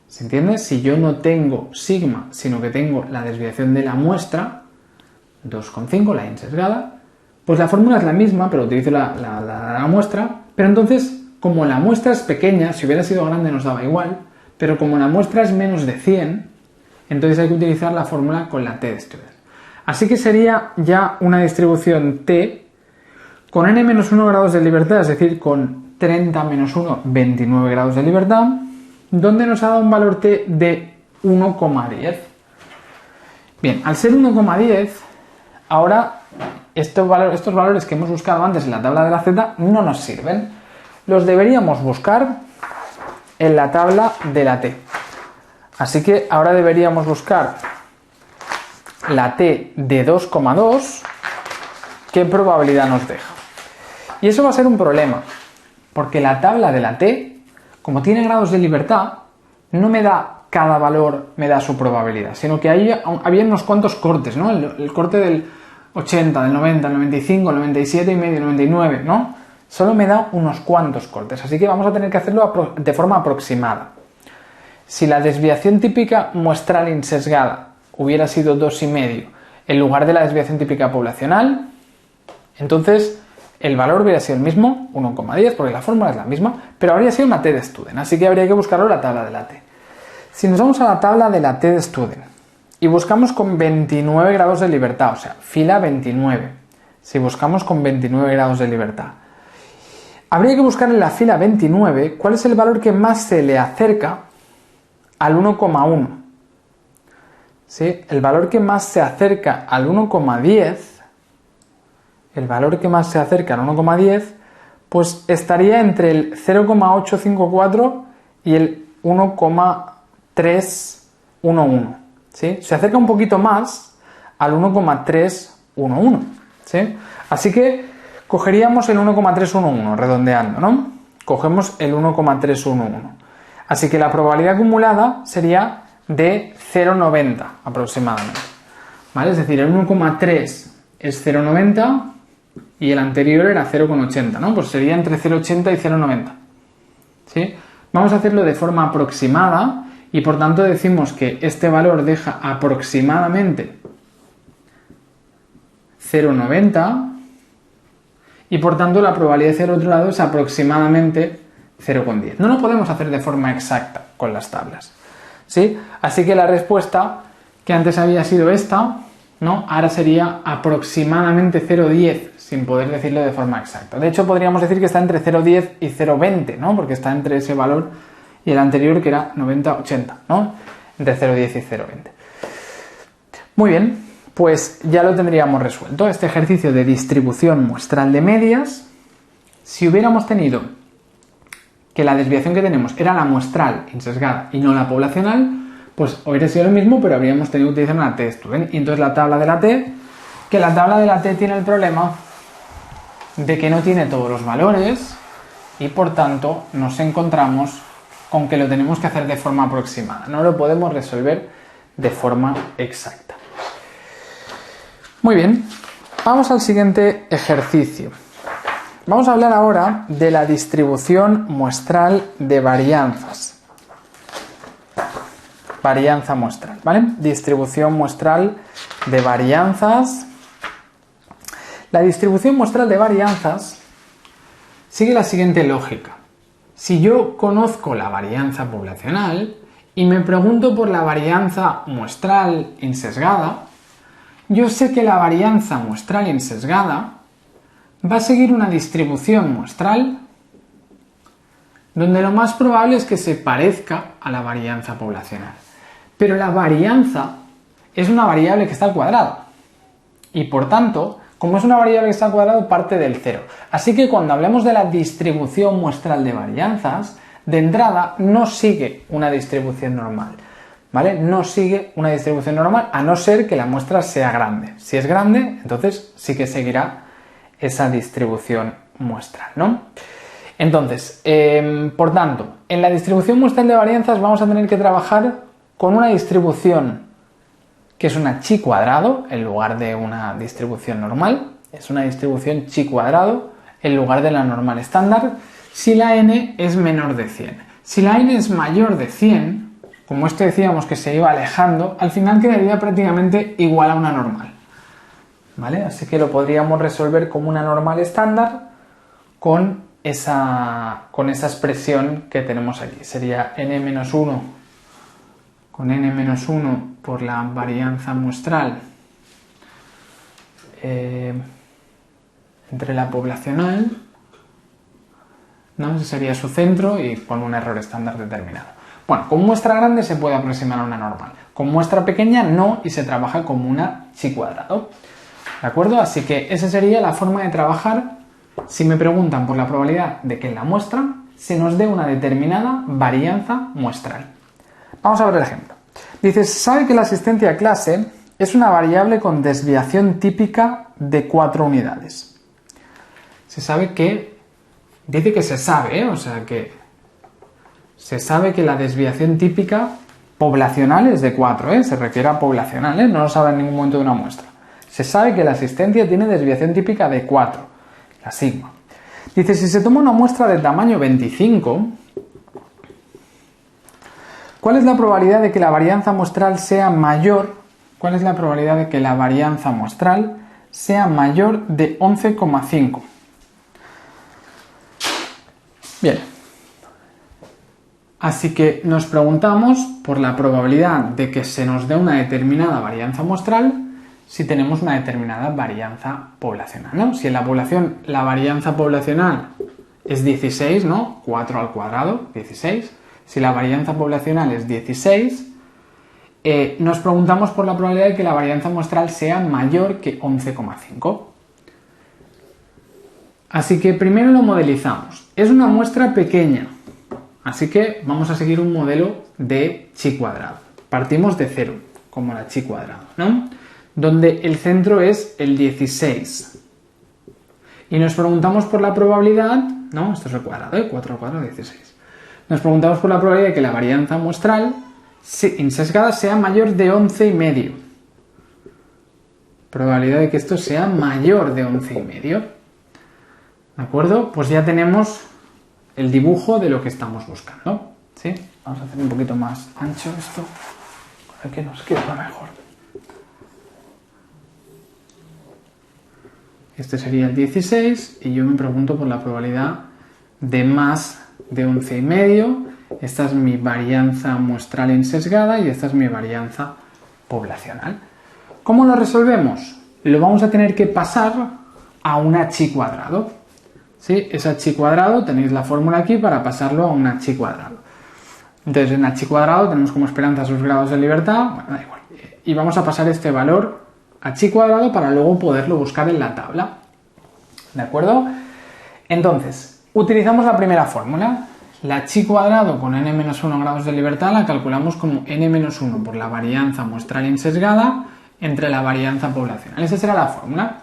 ¿Se entiende? Si yo no tengo sigma, sino que tengo la desviación de la muestra, 2,5, la insesgada, pues la fórmula es la misma, pero utilizo la muestra, pero entonces, como la muestra es pequeña, si hubiera sido grande nos daba igual, pero como la muestra es menos de 100, entonces hay que utilizar la fórmula con la t-student. Así que sería ya una distribución t con n-1 grados de libertad, es decir, con 30-1, 29 grados de libertad, donde nos ha dado un valor t de 1,10. Bien, al ser 1,10, ahora estos valores que hemos buscado antes en la tabla de la z no nos sirven. Los deberíamos buscar en la tabla de la t. Así que ahora deberíamos buscar la t de 2,2, ¿qué probabilidad nos deja? Y eso va a ser un problema, porque la tabla de la t, como tiene grados de libertad, no me da cada valor, me da su probabilidad, sino que había unos cuantos cortes, ¿no? El corte del 80, del 90, el 95, el 97 y medio, el 99, ¿no? Solo me da unos cuantos cortes, así que vamos a tener que hacerlo de forma aproximada. Si la desviación típica muestral insesgada hubiera sido 2,5 en lugar de la desviación típica poblacional, entonces el valor hubiera sido el mismo, 1,10, porque la fórmula es la misma, pero habría sido una t-student, así que habría que buscarlo en la tabla de la t. Si nos vamos a la tabla de la t-student y buscamos con 29 grados de libertad, o sea, fila 29, si buscamos con 29 grados de libertad, habría que buscar en la fila 29 cuál es el valor que más se le acerca al 1,1. ¿Sí? El valor que más se acerca al 1,10, el valor que más se acerca al 1,10, pues estaría entre el 0,854 y el 1,311. ¿Sí? Se acerca un poquito más al 1,311. ¿Sí? Así que cogeríamos el 1,311, redondeando, ¿no? Cogemos el 1,311. Así que la probabilidad acumulada sería de 0,90 aproximadamente. ¿Vale? Es decir, el 1,3 es 0,90 y el anterior era 0,80, ¿no? Pues sería entre 0,80 y 0,90. ¿Sí? Vamos a hacerlo de forma aproximada y por tanto decimos que este valor deja aproximadamente 0,90 y por tanto la probabilidad de hacia el otro lado es aproximadamente 0,10. No lo podemos hacer de forma exacta con las tablas, ¿sí? Así que la respuesta que antes había sido esta, ¿no? Ahora sería aproximadamente 0,10, sin poder decirlo de forma exacta. De hecho, podríamos decir que está entre 0,10 y 0,20, ¿no? Porque está entre ese valor y el anterior, que era 90-80, ¿no? Entre 0,10 y 0,20. Muy bien, pues ya lo tendríamos resuelto. Este ejercicio de distribución muestral de medias, si hubiéramos tenido que la desviación que tenemos era la muestral insesgada y no la poblacional, pues hubiera sido lo mismo, pero habríamos tenido que utilizar una t-student. Y entonces la tabla de la t, que la tabla de la t tiene el problema de que no tiene todos los valores y por tanto nos encontramos con que lo tenemos que hacer de forma aproximada. No lo podemos resolver de forma exacta. Muy bien, vamos al siguiente ejercicio. Vamos a hablar ahora de la distribución muestral de varianzas. Varianza muestral, ¿vale? Distribución muestral de varianzas. La distribución muestral de varianzas sigue la siguiente lógica. Si yo conozco la varianza poblacional y me pregunto por la varianza muestral insesgada, yo sé que la varianza muestral insesgada va a seguir una distribución muestral donde lo más probable es que se parezca a la varianza poblacional. Pero la varianza es una variable que está al cuadrado y por tanto, como es una variable que está al cuadrado, parte del cero. Así que cuando hablemos de la distribución muestral de varianzas, de entrada no sigue una distribución normal, ¿vale? No sigue una distribución normal a no ser que la muestra sea grande. Si es grande, entonces sí que seguirá esa distribución muestral, ¿no? Entonces, por tanto, en la distribución muestral de varianzas vamos a tener que trabajar con una distribución que es una chi cuadrado en lugar de una distribución normal. Es una distribución chi cuadrado en lugar de la normal estándar si la n es menor de 100. Si la n es mayor de 100, como esto decíamos que se iba alejando, al final quedaría prácticamente igual a una normal, ¿vale? Así que lo podríamos resolver como una normal estándar con esa expresión que tenemos aquí. Sería n-1 con n-1 por la varianza muestral entre la poblacional, ¿no? Ese sería su centro y con un error estándar determinado. Bueno, con muestra grande se puede aproximar a una normal. Con muestra pequeña no, y se trabaja como una chi cuadrado. ¿De acuerdo? Así que esa sería la forma de trabajar si me preguntan por la probabilidad de que en la muestra se nos dé una determinada varianza muestral. Vamos a ver el ejemplo. Dice, se sabe que la asistencia a clase es una variable con desviación típica de 4 unidades. Se sabe que... Dice que se sabe, ¿eh? O sea que se sabe que la desviación típica poblacional es de 4, ¿eh? Se refiere a poblacional, ¿eh? No lo sabe en ningún momento de una muestra. Se sabe que la asistencia tiene desviación típica de 4, la sigma. Dice, si se toma una muestra de tamaño 25, ¿cuál es la probabilidad de que la varianza muestral sea mayor? ¿Cuál es la probabilidad de que la varianza muestral sea mayor de 11,5? Bien, así que nos preguntamos por la probabilidad de que se nos dé una determinada varianza muestral si tenemos una determinada varianza poblacional, ¿no? Si en la población la varianza poblacional es 16, ¿no? 4 al cuadrado, 16. Si la varianza poblacional es 16, nos preguntamos por la probabilidad de que la varianza muestral sea mayor que 11,5. Así que primero lo modelizamos. Es una muestra pequeña, así que vamos a seguir un modelo de chi cuadrado. Partimos de 0, como la chi cuadrado, ¿no? Donde el centro es el 16. Y nos preguntamos por la probabilidad, ¿no? Esto es el cuadrado, ¿eh? 4 al cuadrado, 16. Nos preguntamos por la probabilidad de que la varianza muestral insesgada sea mayor de 11,5. Probabilidad de que esto sea mayor de 11,5. ¿De acuerdo? Pues ya tenemos el dibujo de lo que estamos buscando, ¿sí? Vamos a hacer un poquito más ancho esto para que nos quede mejor. Este sería el 16 y yo me pregunto por la probabilidad de más de 11,5. Esta es mi varianza muestral insesgada y esta es mi varianza poblacional. ¿Cómo lo resolvemos? Lo vamos a tener que pasar a una chi cuadrado. ¿Sí? Esa chi cuadrado, tenéis la fórmula aquí para pasarlo a una chi cuadrado. Entonces en la chi cuadrado tenemos como esperanza sus grados de libertad, bueno, da igual. Y vamos a pasar este valor a chi cuadrado para luego poderlo buscar en la tabla. ¿De acuerdo? Entonces, utilizamos la primera fórmula. La chi cuadrado con n-1 grados de libertad la calculamos como n-1 por la varianza muestral insesgada entre la varianza poblacional. Esa será la fórmula.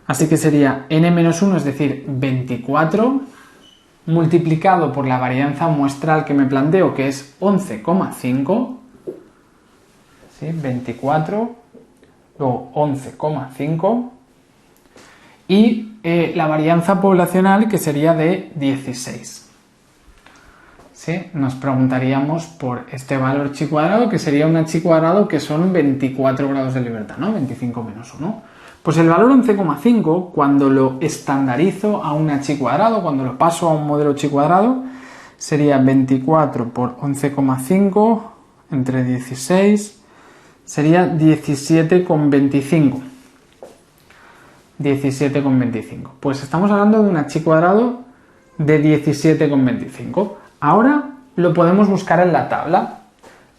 Así que sería n-1, es decir, 24, multiplicado por la varianza muestral que me planteo, que es 11,5. ¿Sí? 24, luego 11,5. Y la varianza poblacional, que sería de 16. ¿Sí? Nos preguntaríamos por este valor chi cuadrado, que sería una chi cuadrado que son 24 grados de libertad, ¿no? 25 menos 1. Pues el valor 11,5, cuando lo estandarizo a una chi cuadrado, cuando lo paso a un modelo chi cuadrado, sería 24 por 11,5 entre 16, sería 17,25. 17,25. Pues estamos hablando de una chi cuadrado de 17,25. Ahora lo podemos buscar en la tabla.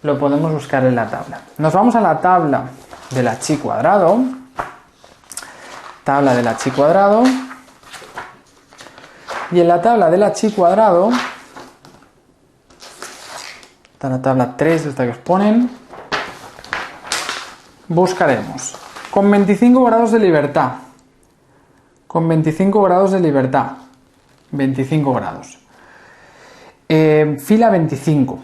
Lo podemos buscar en la tabla. Nos vamos a la tabla de la chi cuadrado. Tabla de la chi cuadrado. Y en la tabla de la chi cuadrado, está la tabla 3, esta que os ponen, buscaremos con 25 grados de libertad. con 25 grados de libertad. 25 grados. Fila 25.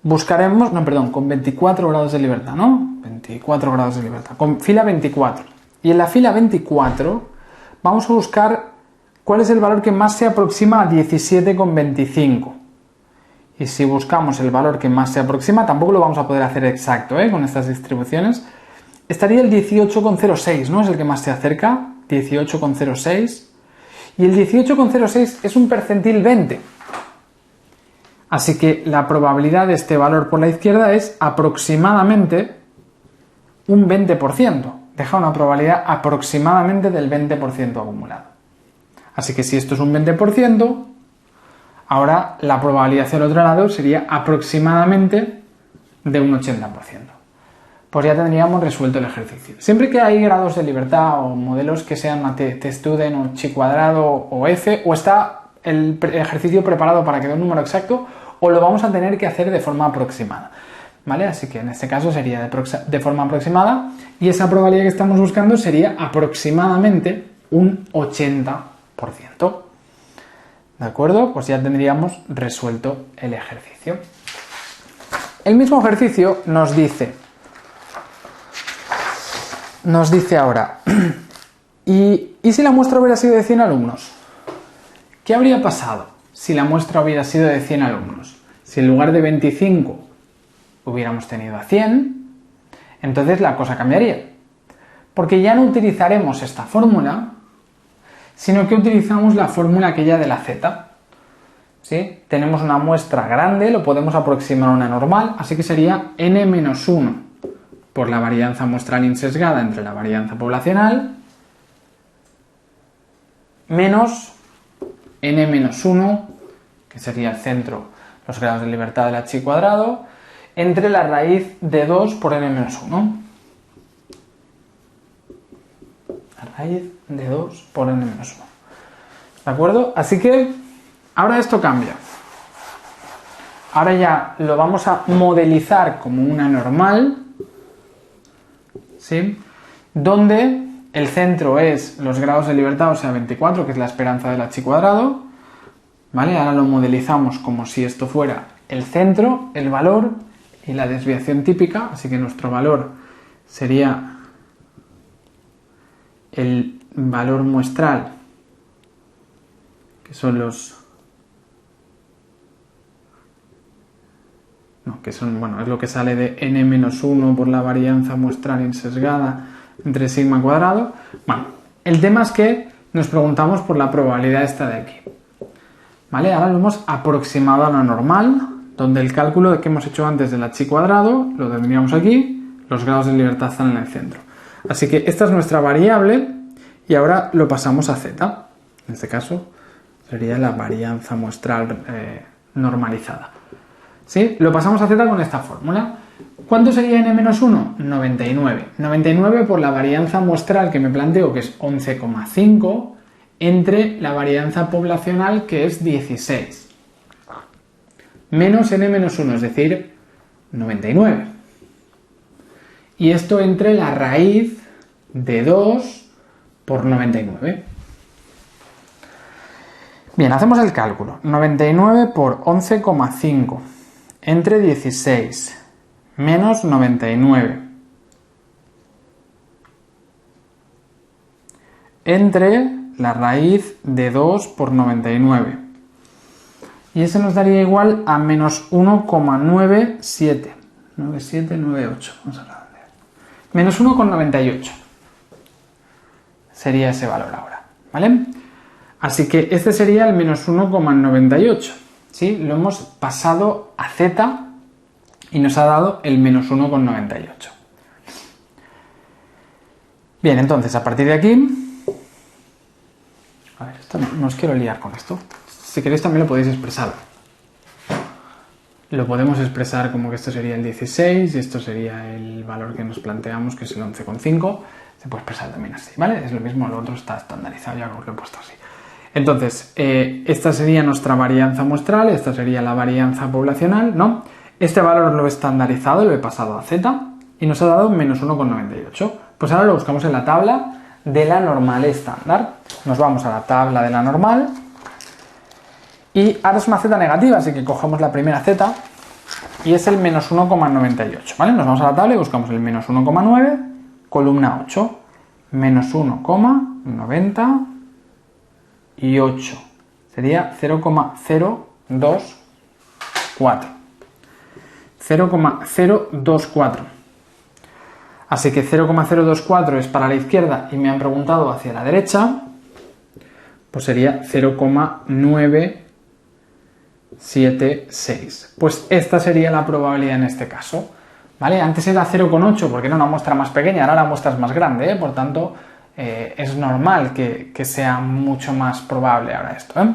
Buscaremos, no, perdón, con 24 grados de libertad, ¿no? 24 grados de libertad. Con fila 24. Y en la fila 24 vamos a buscar cuál es el valor que más se aproxima a 17,25. Y si buscamos el valor que más se aproxima, tampoco lo vamos a poder hacer exacto, con estas distribuciones. Estaría el 18,06, ¿no? Es el que más se acerca. 18,06. Y el 18,06 es un percentil 20. Así que la probabilidad de este valor por la izquierda es aproximadamente un 20%. Deja una probabilidad aproximadamente del 20% acumulado. Así que si esto es un 20%, ahora la probabilidad hacia el otro lado sería aproximadamente de un 80%. Pues ya tendríamos resuelto el ejercicio. Siempre que hay grados de libertad o modelos que sean T-Student o chi cuadrado o F, o está el ejercicio preparado para que dé un número exacto, o lo vamos a tener que hacer de forma aproximada, ¿vale? Así que en este caso sería de forma aproximada, y esa probabilidad que estamos buscando sería aproximadamente un 80%. ¿De acuerdo? Pues ya tendríamos resuelto el ejercicio. El mismo ejercicio nos dice ahora, ¿y si la muestra hubiera sido de 100 alumnos? ¿Qué habría pasado si la muestra hubiera sido de 100 alumnos? Si en lugar de 25 hubiéramos tenido a 100, entonces la cosa cambiaría. Porque ya no utilizaremos esta fórmula, sino que utilizamos la fórmula aquella de la z. ¿Sí? Tenemos una muestra grande, lo podemos aproximar a una normal, así que sería n-1 por la varianza muestral insesgada entre la varianza poblacional, menos n-1, que sería el centro, los grados de libertad de la chi cuadrado, entre la raíz de 2 por n-1. La raíz de 2 por n-1. ¿De acuerdo? Así que ahora esto cambia. Ahora ya lo vamos a modelizar como una normal, ¿sí? Donde el centro es los grados de libertad, o sea 24, que es la esperanza de la chi cuadrado, ¿vale? Ahora lo modelizamos como si esto fuera el centro, el valor y la desviación típica, así que nuestro valor sería el valor muestral, que son los... No, que son, bueno, es lo que sale de n-1 por la varianza muestral insesgada entre sigma cuadrado. Bueno, el tema es que nos preguntamos por la probabilidad esta de aquí. ¿Vale? Ahora lo hemos aproximado a la normal, donde el cálculo que hemos hecho antes de la chi cuadrado lo tendríamos aquí, los grados de libertad están en el centro. Así que esta es nuestra variable y ahora lo pasamos a z. En este caso sería la varianza muestral normalizada. ¿Sí? Lo pasamos a z con esta fórmula. ¿Cuánto sería n-1? 99. 99 por la varianza muestral que me planteo, que es 11,5, entre la varianza poblacional, que es 16. Menos n-1, es decir, 99. Y esto entre la raíz de 2 por 99. Bien, hacemos el cálculo. 99 por 11,5 entre 16 menos 99 entre la raíz de 2 por 99. Y eso nos daría igual a menos 1,97. 9798. Vamos a redondear. Menos 1,98. Sería ese valor ahora. ¿Vale? Así que este sería el menos 1,98. ¿Sí? Lo hemos pasado a z y nos ha dado el menos 1,98. Bien, entonces a partir de aquí... A ver, esto no os quiero liar con esto. Si queréis también lo podéis expresar. Lo podemos expresar como que esto sería el 16 y esto sería el valor que nos planteamos, que es el 11,5. Se puede expresar también así, ¿vale? Es lo mismo, lo otro está estandarizado, ya os lo he puesto así. Entonces, esta sería nuestra varianza muestral, esta sería la varianza poblacional, ¿no? Este valor lo he estandarizado, lo he pasado a z y nos ha dado menos 1,98. Pues ahora lo buscamos en la tabla de la normal estándar. pues nos vamos a la tabla de la normal. Y ahora es una z negativa, así que cogemos la primera z y es el menos 1,98, ¿vale? Nos vamos a la tabla y buscamos el menos 1,9, columna 8, menos 1,98. Sería 0,024. 0,024. Así que 0,024 es para la izquierda y me han preguntado hacia la derecha, pues sería 0,976. Pues esta sería la probabilidad en este caso, ¿vale? Antes era 0,8 porque era una muestra más pequeña, ahora la muestra es más grande, ¿eh? Por tanto, es normal que sea mucho más probable ahora esto, ¿eh?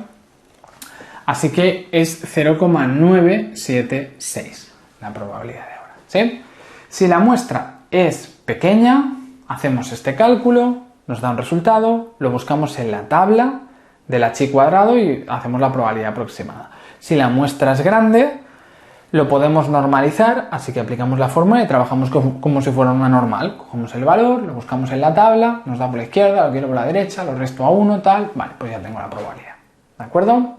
Así que es 0,976 la probabilidad de ahora, ¿sí? Si la muestra es pequeña, hacemos este cálculo, nos da un resultado, lo buscamos en la tabla del h cuadrado y hacemos la probabilidad aproximada. Si la muestra es grande, lo podemos normalizar, así que aplicamos la fórmula y trabajamos como si fuera una normal. Cogemos el valor, lo buscamos en la tabla, nos da por la izquierda, lo quiero por la derecha, lo resto a 1, tal, vale, pues ya tengo la probabilidad. ¿De acuerdo?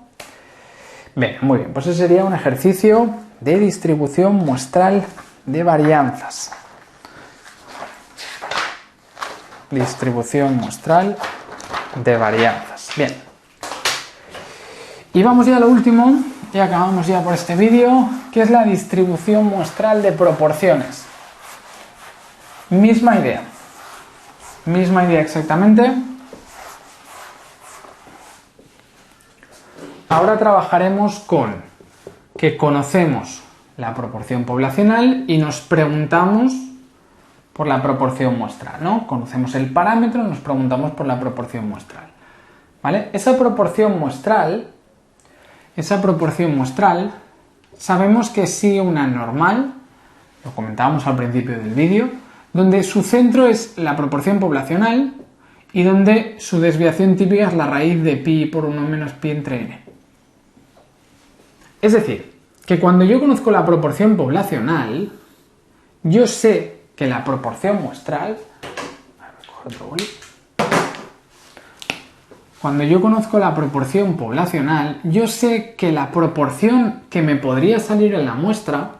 Bien, muy bien, pues ese sería un ejercicio de distribución muestral de varianzas. Distribución muestral de varianzas. Bien. Y vamos ya a lo último, y acabamos ya por este vídeo, que es la distribución muestral de proporciones. Misma idea exactamente. Ahora trabajaremos con que conocemos la proporción poblacional y nos preguntamos por la proporción muestral, ¿no? Conocemos el parámetro, nos preguntamos por la proporción muestral, ¿vale? Esa proporción muestral, sabemos que sigue una normal, lo comentábamos al principio del vídeo, donde su centro es la proporción poblacional y donde su desviación típica es la raíz de pi por 1 menos pi entre n. Es decir, que cuando yo conozco la proporción poblacional, yo sé que la proporción muestral... Cuando yo conozco la proporción poblacional, yo sé que la proporción que me podría salir en la muestra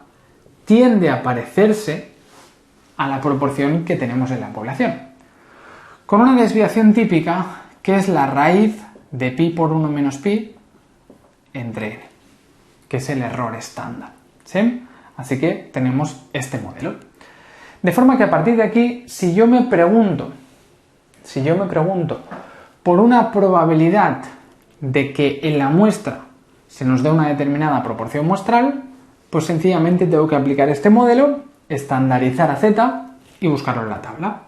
tiende a parecerse a la proporción que tenemos en la población. Con una desviación típica que es la raíz de pi por 1 menos pi entre n, que es el error estándar, ¿sí? Así que tenemos este modelo. De forma que a partir de aquí, si yo me pregunto por una probabilidad de que en la muestra se nos dé una determinada proporción muestral, pues sencillamente tengo que aplicar este modelo, estandarizar a z y buscarlo en la tabla.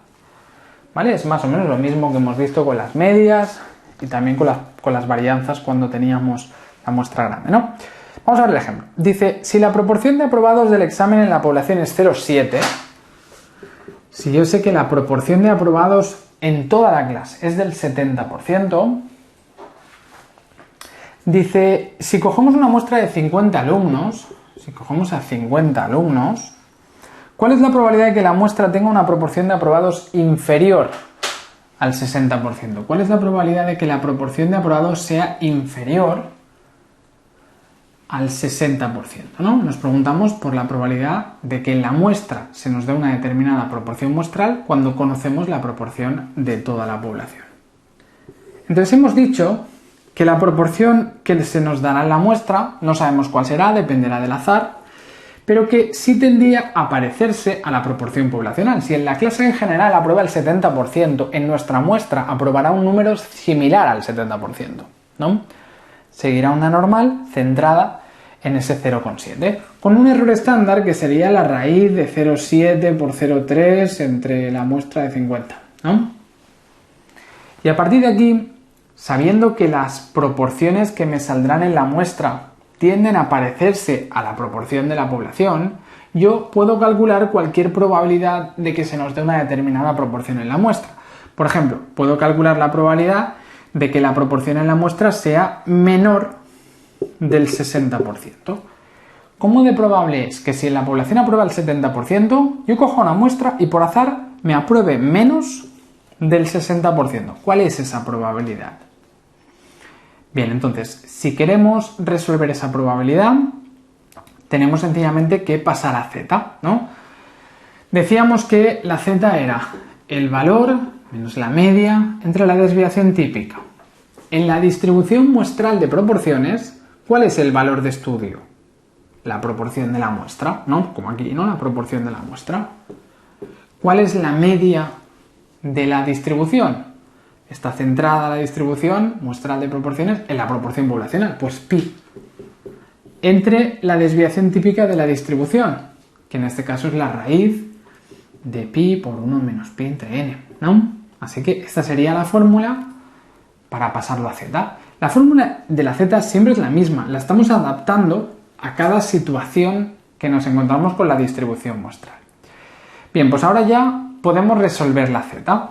¿Vale? Es más o menos lo mismo que hemos visto con las medias y también con las varianzas cuando teníamos la muestra grande, ¿no? Vamos a ver el ejemplo. Dice, si la proporción de aprobados del examen en la población es 0,7, si yo sé que la proporción de aprobados en toda la clase es del 70%, dice, si cogemos una muestra de 50 alumnos, ¿cuál es la probabilidad de que la muestra tenga una proporción de aprobados inferior al 60%? ¿Cuál es la probabilidad de que la proporción de aprobados sea inferior al 60%? ¿No? Nos preguntamos por la probabilidad de que en la muestra se nos dé una determinada proporción muestral cuando conocemos la proporción de toda la población. Entonces hemos dicho que la proporción que se nos dará en la muestra, no sabemos cuál será, dependerá del azar, pero que sí tendría a parecerse a la proporción poblacional. Si en la clase en general aprueba el 70%, en nuestra muestra aprobará un número similar al 70%, ¿no? Seguirá una normal centrada en ese 0,7, con un error estándar que sería la raíz de 0,7 por 0,3 entre la muestra de 50, ¿no? Y a partir de aquí, sabiendo que las proporciones que me saldrán en la muestra tienden a parecerse a la proporción de la población, yo puedo calcular cualquier probabilidad de que se nos dé una determinada proporción en la muestra. Por ejemplo, puedo calcular la probabilidad de que la proporción en la muestra sea menor del 60%. ¿Cómo de probable es que si en la población aprueba el 70%, yo cojo una muestra y por azar me apruebe menos del 60%. ¿Cuál es esa probabilidad? Bien, entonces, si queremos resolver esa probabilidad, tenemos sencillamente que pasar a z, ¿no? Decíamos que la z era el valor menos la media entre la desviación típica. En la distribución muestral de proporciones, ¿cuál es el valor de estudio? La proporción de la muestra, ¿no? Como aquí, ¿no? La proporción de la muestra. ¿Cuál es la media de la distribución? Está centrada la distribución muestral de proporciones en la proporción poblacional, pues pi. Entre la desviación típica de la distribución, que en este caso es la raíz de pi por 1 menos pi entre n, ¿no? Así que esta sería la fórmula para pasarlo a z. La fórmula de la z siempre es la misma, la estamos adaptando a cada situación que nos encontramos con la distribución muestral. Bien, pues ahora ya podemos resolver la z.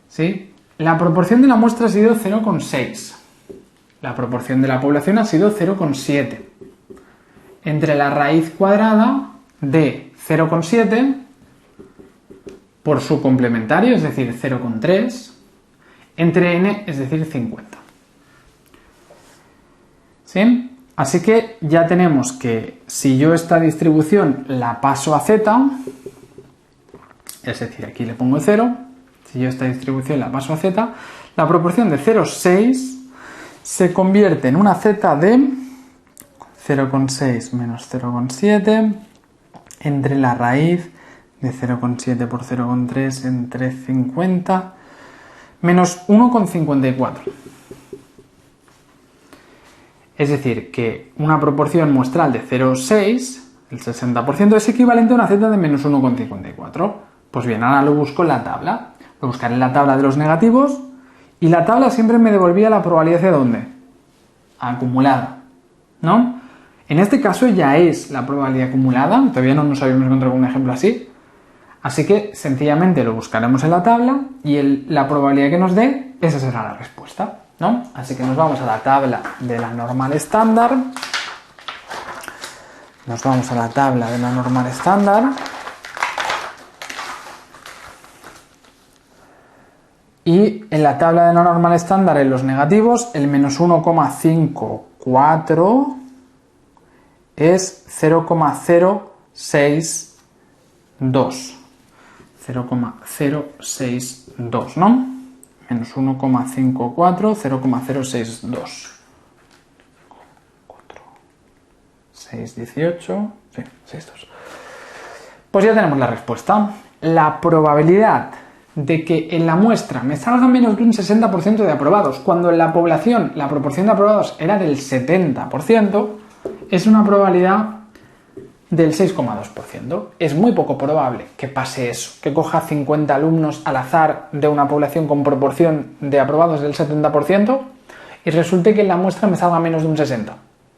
¿Sí? La proporción de la muestra ha sido 0,6. La proporción de la población ha sido 0,7. Entre la raíz cuadrada de 0,7 por su complementario, es decir, 0,3, entre n, es decir, 50. ¿Sí? Así que ya tenemos que si yo esta distribución la paso a z, es decir, aquí le pongo el 0, si yo esta distribución la paso a z, la proporción de 0,6 se convierte en una z de 0,6 menos 0,7 entre la raíz de 0,7 por 0,3 entre 50 menos 1,54. Es decir, que una proporción muestral de 0,6, el 60%, es equivalente a una z de menos 1,54. Pues bien, ahora lo busco en la tabla. Lo buscaré en la tabla de los negativos y la tabla siempre me devolvía la probabilidad ¿hacia dónde? Acumulada, ¿no? En este caso ya es la probabilidad acumulada, todavía no nos habíamos encontrado con un ejemplo así, así que sencillamente lo buscaremos en la tabla y la probabilidad que nos dé, esa será la respuesta, ¿no? Así que nos vamos a la tabla de la normal estándar, y en la tabla de la normal estándar en los negativos el menos 1,54 es 0,062. 0,062, ¿no? Menos 1,54, 0,062. 618, sí, 62. Pues ya tenemos la respuesta. La probabilidad de que en la muestra me salga menos de un 60% de aprobados, cuando en la población la proporción de aprobados era del 70%, es una probabilidad del 6,2%. Es muy poco probable que pase eso, que coja 50 alumnos al azar de una población con proporción de aprobados del 70% y resulte que en la muestra me salga menos de un 60%.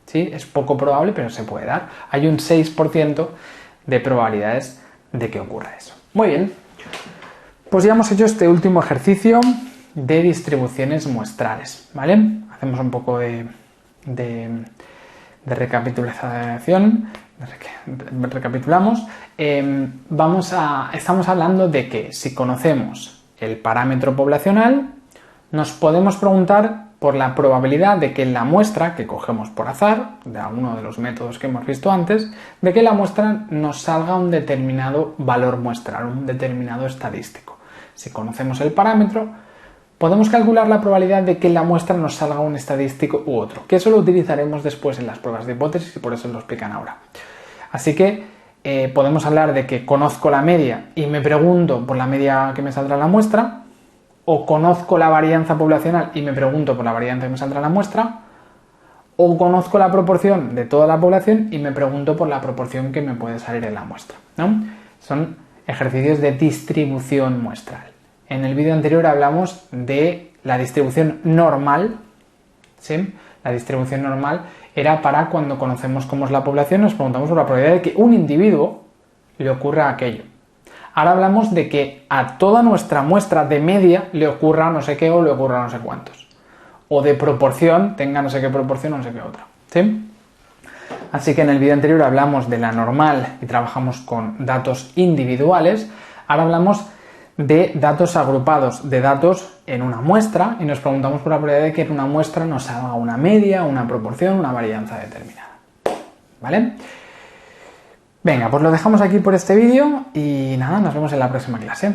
¿Sí? Es poco probable, pero se puede dar. Hay un 6% de probabilidades de que ocurra eso. Muy bien. Pues ya hemos hecho este último ejercicio de distribuciones muestrales, ¿vale? Hacemos un poco de recapitulación, recapitulamos. Estamos hablando de que si conocemos el parámetro poblacional, nos podemos preguntar por la probabilidad de que en la muestra que cogemos por azar, de alguno de los métodos que hemos visto antes, de que la muestra nos salga un determinado valor muestral, un determinado estadístico. Si conocemos el parámetro, podemos calcular la probabilidad de que en la muestra nos salga un estadístico u otro, que eso lo utilizaremos después en las pruebas de hipótesis y por eso lo explican ahora. Así que podemos hablar de que conozco la media y me pregunto por la media que me saldrá en la muestra, o conozco la varianza poblacional y me pregunto por la varianza que me saldrá en la muestra, o conozco la proporción de toda la población y me pregunto por la proporción que me puede salir en la muestra, ¿no? Son ejercicios de distribución muestral. En el vídeo anterior hablamos de la distribución normal, ¿sí? La distribución normal era para cuando conocemos cómo es la población, nos preguntamos por la probabilidad de que un individuo le ocurra aquello. Ahora hablamos de que a toda nuestra muestra de media le ocurra no sé qué o le ocurra no sé cuántos. O de proporción, tenga no sé qué proporción o no sé qué otra, ¿sí? Así que en el vídeo anterior hablamos de la normal y trabajamos con datos individuales. Ahora hablamos de datos agrupados, de datos en una muestra, y nos preguntamos por la probabilidad de que en una muestra nos salga una media, una proporción, una varianza determinada. ¿Vale? Venga, pues lo dejamos aquí por este vídeo y nada, nos vemos en la próxima clase.